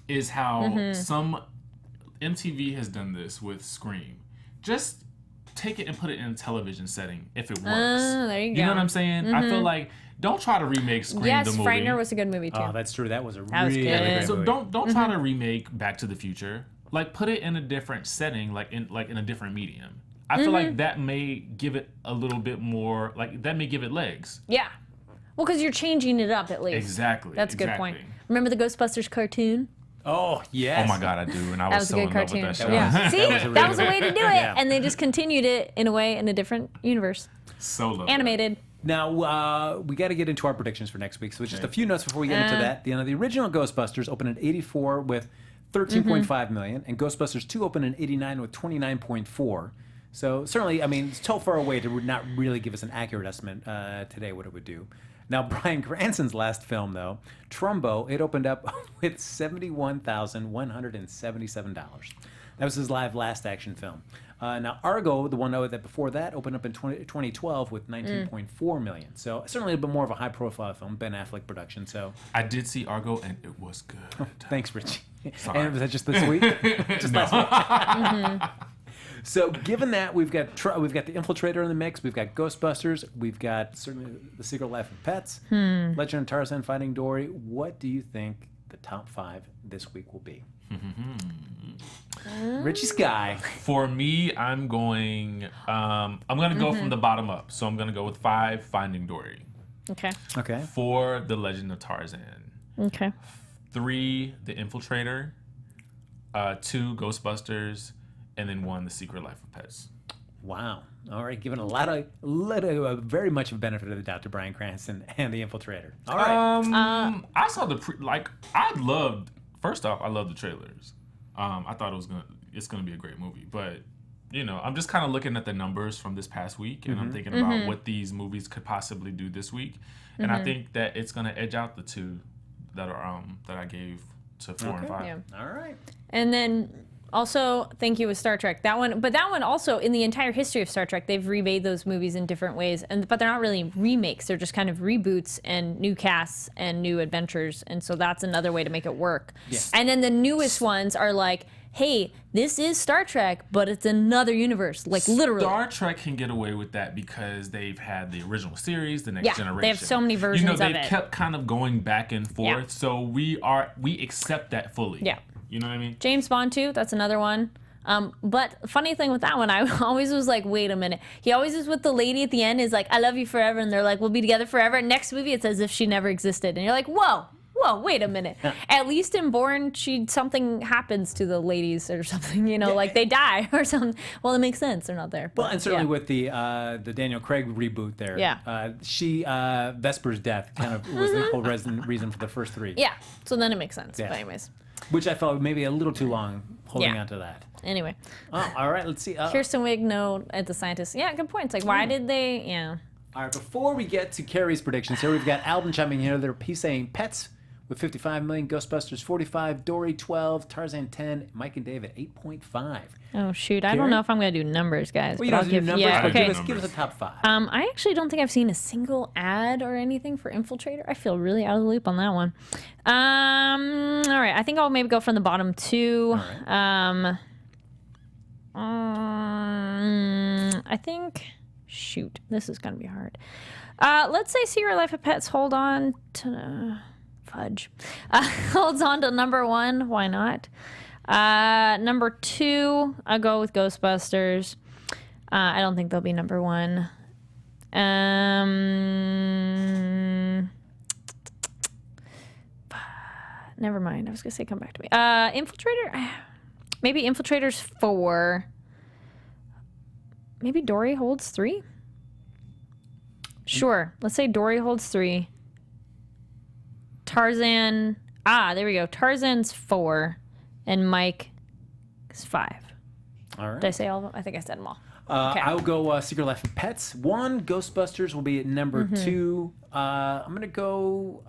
[SPEAKER 4] is how some MTV has done this with Scream. Just take it and put it in a television setting if it works.
[SPEAKER 3] There you go.
[SPEAKER 4] You know what I'm saying? I feel like don't try to remake Scream the movie.
[SPEAKER 3] Yes, Frightener was a good movie too.
[SPEAKER 1] Oh, that's true. That was
[SPEAKER 3] good.
[SPEAKER 1] Really great
[SPEAKER 4] so
[SPEAKER 1] movie.
[SPEAKER 4] don't try to remake Back to the Future. Like put it in a different setting, like in a different medium. I feel like that may give it a little bit more, like that may give it legs.
[SPEAKER 3] Yeah. Well, because you're changing it up at least.
[SPEAKER 4] Exactly.
[SPEAKER 3] That's a good point. Remember the Ghostbusters cartoon?
[SPEAKER 1] Oh, yes.
[SPEAKER 4] Oh my God, I do. And I was so in love with that show.
[SPEAKER 3] Yeah. See, that was a way to do it. Yeah. And they just continued it in a way in a different universe.
[SPEAKER 4] So lovely.
[SPEAKER 3] Animated.
[SPEAKER 1] Now, we got to get into our predictions for next week. So just a few notes before we get into that. The original Ghostbusters opened at 84 with 13.5 million, and Ghostbusters 2 opened in 89 with 29.4. So certainly, I mean, it's so far away to not really give us an accurate estimate today what it would do. Now, Bryan Cranston's last film, though, Trumbo, it opened up with $71,177. That was his last action film. Now, Argo, the one that before that, opened up in 2012 with 19.4 million. So certainly a bit more of a high-profile film, Ben Affleck production. So
[SPEAKER 4] I did see Argo, and it was good.
[SPEAKER 1] Thanks, Richie.
[SPEAKER 4] Sorry.
[SPEAKER 1] And was that just this week? Just last week. So, given that we've got the Infiltrator in the mix, we've got Ghostbusters, we've got certainly The Secret Life of Pets, Legend of Tarzan, Finding Dory. What do you think the top 5 this week will be? Richie Skye.
[SPEAKER 4] For me, I'm going to go from the bottom up. So I'm going to go with 5, Finding Dory.
[SPEAKER 3] Okay.
[SPEAKER 4] 4, The Legend of Tarzan.
[SPEAKER 3] Okay.
[SPEAKER 4] 3, The Infiltrator. 2, Ghostbusters. And then 1, The Secret Life of Pets.
[SPEAKER 1] Wow. All right. Giving a lot of very much of a benefit of the doubt to Bryan Cranston and The Infiltrator. All right.
[SPEAKER 4] I saw first off, I love the trailers. I thought it's gonna be a great movie. But, I'm just kind of looking at the numbers from this past week, and I'm thinking about what these movies could possibly do this week. And I think that it's gonna edge out the 2 that are that I gave to 4 and 5.
[SPEAKER 3] Yeah.
[SPEAKER 1] All right.
[SPEAKER 3] And then also, thank you with Star Trek. That one also, in the entire history of Star Trek, they've remade those movies in different ways, but they're not really remakes. They're just kind of reboots and new casts and new adventures, and so that's another way to make it work.
[SPEAKER 1] Yes.
[SPEAKER 3] And then the newest ones are like, hey, this is Star Trek, but it's another universe, like literally.
[SPEAKER 4] Star Trek can get away with that because they've had the original series, The Next Generation.
[SPEAKER 3] They have so many versions of it.
[SPEAKER 4] They've kept kind of going back and forth, so we accept that fully.
[SPEAKER 3] Yeah.
[SPEAKER 4] You know what I mean?
[SPEAKER 3] James Bond 2, that's another one. But funny thing with that one, I always was like, wait a minute. He always is with the lady at the end, is like, I love you forever. And they're like, we'll be together forever. Next movie, it's as if she never existed. And you're like, whoa, wait a minute. At least in Bourne, something happens to the ladies or something, like they die or something. Well, it makes sense. They're not there.
[SPEAKER 1] Well, and certainly with the Daniel Craig reboot there, Vesper's death kind of was the whole reason for the first 3.
[SPEAKER 3] Yeah, so then it makes sense. Yeah. But anyways.
[SPEAKER 1] Which I felt maybe a little too long holding on to that.
[SPEAKER 3] Anyway.
[SPEAKER 1] Oh, all right, let's see.
[SPEAKER 3] Kirsten Wiig, no, at the scientist. Yeah, good point. It's like, why did they,
[SPEAKER 1] All right, before we get to Kari's predictions here, we've got Alvin chiming in here. He's saying Pets with 55 million, Ghostbusters 45, Dory 12, Tarzan 10, Mike and Dave at 8.5.
[SPEAKER 3] Oh, shoot. I don't know if I'm going to do numbers, guys.
[SPEAKER 1] Well, you don't have to do numbers, but give us a top 5.
[SPEAKER 3] I actually don't think I've seen a single ad or anything for Infiltrator. I feel really out of the loop on that one. All right. I think I'll maybe go from the bottom 2.
[SPEAKER 1] All right.
[SPEAKER 3] I think. Shoot, this is gonna be hard. Let's say Secret Life of Pets. Hold on to fudge. Holds on to number 1. Why not? Number 2, I'll go with Ghostbusters. I don't think they'll be number 1. Never mind. I was gonna say come back to me. Infiltrator. Maybe Infiltrator's 4. Maybe Dory holds 3. Sure. Let's say Dory holds 3. Tarzan. There we go. Tarzan's 4, and Mike is 5.
[SPEAKER 1] All right.
[SPEAKER 3] Did I say all of them? I think I said them all. Okay.
[SPEAKER 1] I'll go Secret Life of Pets 1. Ghostbusters will be at number 2. I'm gonna go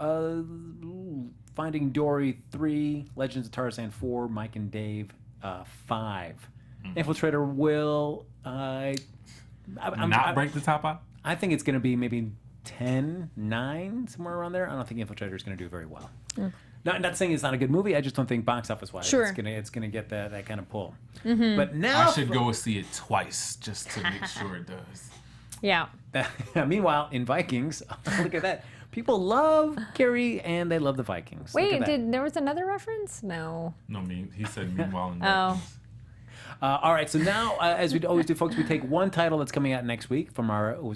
[SPEAKER 1] Finding Dory 3. Legends of Tarzan 4. Mike and Dave 5. Infiltrator will
[SPEAKER 4] not break the top out.
[SPEAKER 1] I think it's gonna be maybe 10, 9, somewhere around there. I don't think Infiltrator is gonna do very well. Not saying it's not a good movie. I just don't think box office wise it's gonna get that kind of pull. But now
[SPEAKER 4] I should go see it twice just to make sure it does.
[SPEAKER 3] Yeah.
[SPEAKER 1] Meanwhile, in Vikings, look at that. People love Kari and they love the Vikings.
[SPEAKER 3] Wait, there was another reference? No.
[SPEAKER 4] No, he said meanwhile in
[SPEAKER 3] Oh.
[SPEAKER 1] All right, so now, as we always do, folks, we take one title that's coming out next week from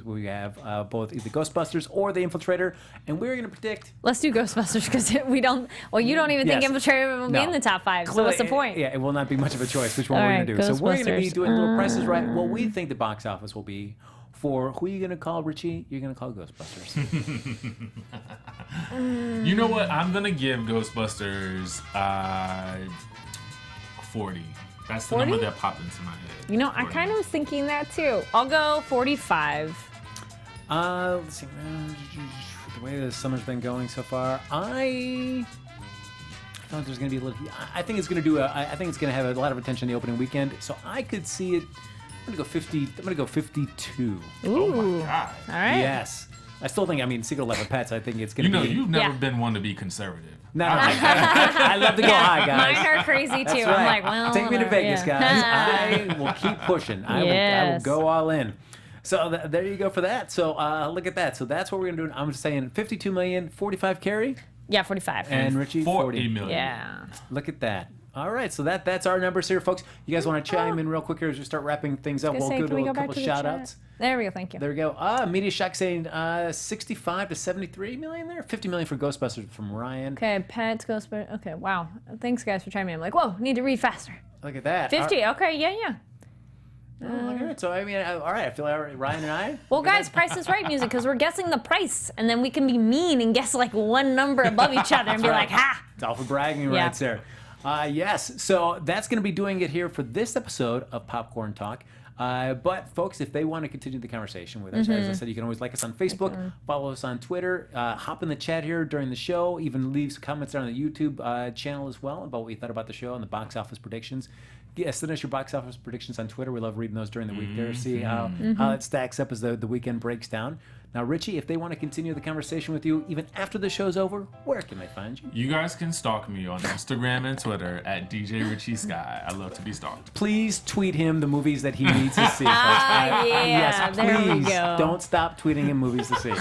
[SPEAKER 1] we have both either Ghostbusters or The Infiltrator, and we're going to predict.
[SPEAKER 3] Let's do Ghostbusters because you don't even think Infiltrator will be in the top 5. So what's the point?
[SPEAKER 1] Yeah, it will not be much of a choice which one
[SPEAKER 3] All
[SPEAKER 1] we're
[SPEAKER 3] right,
[SPEAKER 1] going to do. So we're going to be
[SPEAKER 3] Ghostbusters.
[SPEAKER 1] doing little prices right. What we think the box office will be for who are you going to call, Richie? You're going to call Ghostbusters.
[SPEAKER 4] You know what? I'm going to give Ghostbusters 40. That's the
[SPEAKER 3] 40?
[SPEAKER 4] number that popped into my head.
[SPEAKER 3] You know, I kind of was thinking that too. I'll go 45.
[SPEAKER 1] Let's see. The way the summer's been going so far, I feel like there's going to be a little. I think it's going to do. I think it's going to have a lot of attention the opening weekend. So I could see it. I'm going to go 50. I'm going to go 52.
[SPEAKER 3] Ooh.
[SPEAKER 4] Oh my God.
[SPEAKER 3] All right.
[SPEAKER 1] Yes. I still think. I mean, Secret Life of Pets. I think it's going to be.
[SPEAKER 4] You've never been one to be conservative.
[SPEAKER 1] No, I love to go high, guys.
[SPEAKER 3] Mine are crazy too.
[SPEAKER 1] That's
[SPEAKER 3] I'm
[SPEAKER 1] right.
[SPEAKER 3] like, well,
[SPEAKER 1] take me to
[SPEAKER 3] whatever,
[SPEAKER 1] Vegas,
[SPEAKER 3] yeah.
[SPEAKER 1] guys. I will keep pushing. I will
[SPEAKER 3] Yes.
[SPEAKER 1] go all in. So there you go for that. So look at that. So that's what we're gonna do. I'm just saying 52 million, 45 Kari,
[SPEAKER 3] Yeah, 45.
[SPEAKER 1] and Richie
[SPEAKER 4] 40 million.
[SPEAKER 3] Yeah.
[SPEAKER 1] Look at that. All right, so that's our numbers here, folks. You guys want to chime in real quick here as we start wrapping things up?
[SPEAKER 3] Gonna
[SPEAKER 1] We'll
[SPEAKER 3] say,
[SPEAKER 1] go
[SPEAKER 3] can we
[SPEAKER 1] to a
[SPEAKER 3] go back
[SPEAKER 1] couple
[SPEAKER 3] to the
[SPEAKER 1] shout
[SPEAKER 3] chat?
[SPEAKER 1] outs.
[SPEAKER 3] There we go. Thank you.
[SPEAKER 1] There we go. Media Shack saying 65 to 73 million there. 50 million for Ghostbusters from Ryan.
[SPEAKER 3] Okay, Pets, Ghostbusters. Okay, wow. Thanks, guys, for chiming in. I'm like, whoa, need to read faster.
[SPEAKER 1] Look at that.
[SPEAKER 3] 50. Okay, yeah.
[SPEAKER 1] Look at it. So I mean, all right. I feel like Ryan and I.
[SPEAKER 3] Well, guys, Price is Right music because we're guessing the price, and then we can be mean and guess like one number above each other and be like, ha!
[SPEAKER 1] It's all for bragging
[SPEAKER 3] Yeah.
[SPEAKER 1] rights there. Yes, so that's going to be doing it here for this episode of Popcorn Talk. But folks, if they want to continue the conversation with us, as I said, you can always like us on Facebook, follow us on Twitter, hop in the chat here during the show, even leave some comments there on the YouTube channel as well about what you thought about the show and the box office predictions. Yeah, send us your box office predictions on Twitter. We love reading those during the week there, see how it stacks up as the weekend breaks down. Now, Richie, if they want to continue the conversation with you even after the show's over, where can they find you?
[SPEAKER 4] You guys can stalk me on Instagram and Twitter at DJ Richie Skye. I love to be stalked.
[SPEAKER 1] Please tweet him the movies that he needs to see.
[SPEAKER 3] Yeah,
[SPEAKER 1] Yes,
[SPEAKER 3] there we
[SPEAKER 1] please
[SPEAKER 3] go.
[SPEAKER 1] don't stop tweeting him movies to see.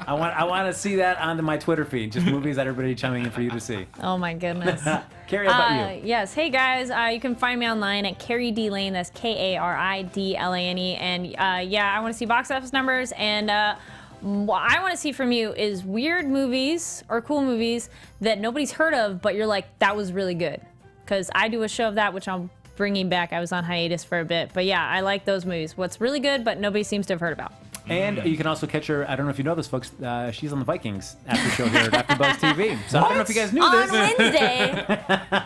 [SPEAKER 1] I want to see that on my Twitter feed. Just movies that everybody chiming in for you to see.
[SPEAKER 3] Oh, my goodness.
[SPEAKER 1] Kari, how about you?
[SPEAKER 3] Yes. Hey, guys. You can find me online at Kari D Lane. That's KARIDLANE. And I want to see box office numbers. And what I want to see from you is weird movies or cool movies that nobody's heard of, but you're like, that was really good. Because I do a show of that, which I'm bringing back. I was on hiatus for a bit. But yeah, I like those movies. What's really good, but nobody seems to have heard about.
[SPEAKER 1] And you can also catch her, I don't know if you know this, folks, she's on the Vikings after show here at AfterBuzz TV. So I don't know if you guys knew
[SPEAKER 3] On
[SPEAKER 1] this.
[SPEAKER 3] Wednesday.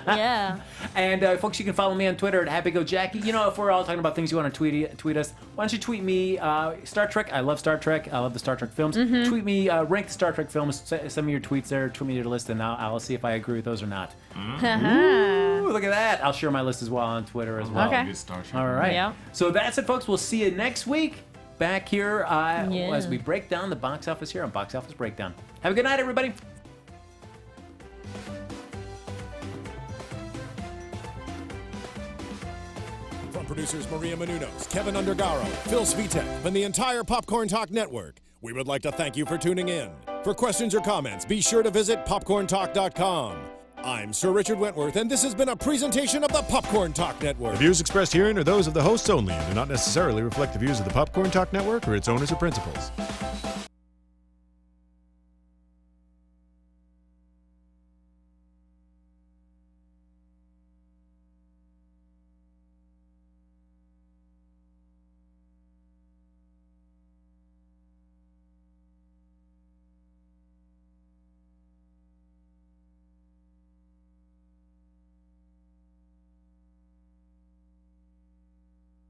[SPEAKER 3] Yeah.
[SPEAKER 1] And folks, you can follow me on Twitter at HappyGoJackie. You know, if we're all talking about things you want to tweet us, why don't you tweet me Star Trek? I love Star Trek. I love the Star Trek films. Tweet me, rank the Star Trek films. Send me your tweets there. Tweet me your list, and I'll see if I agree with those or not. Ooh, look at that. I'll share my list as well on Twitter as well.
[SPEAKER 3] Okay.
[SPEAKER 4] Good Star Trek.
[SPEAKER 1] All right.
[SPEAKER 3] Yeah.
[SPEAKER 1] So that's it, folks. We'll see you next week back here as we break down the box office here on Box Office Breakdown. Have a good night, everybody.
[SPEAKER 2] From producers Maria Menounos, Kevin Undergaro, Phil Svitek, and the entire Popcorn Talk Network, we would like to thank you for tuning in. For questions or comments, be sure to visit popcorntalk.com. I'm Sir Richard Wentworth, and this has been a presentation of the Popcorn Talk Network.
[SPEAKER 6] The views expressed herein are those of the hosts only and do not necessarily reflect the views of the Popcorn Talk Network or its owners or principals.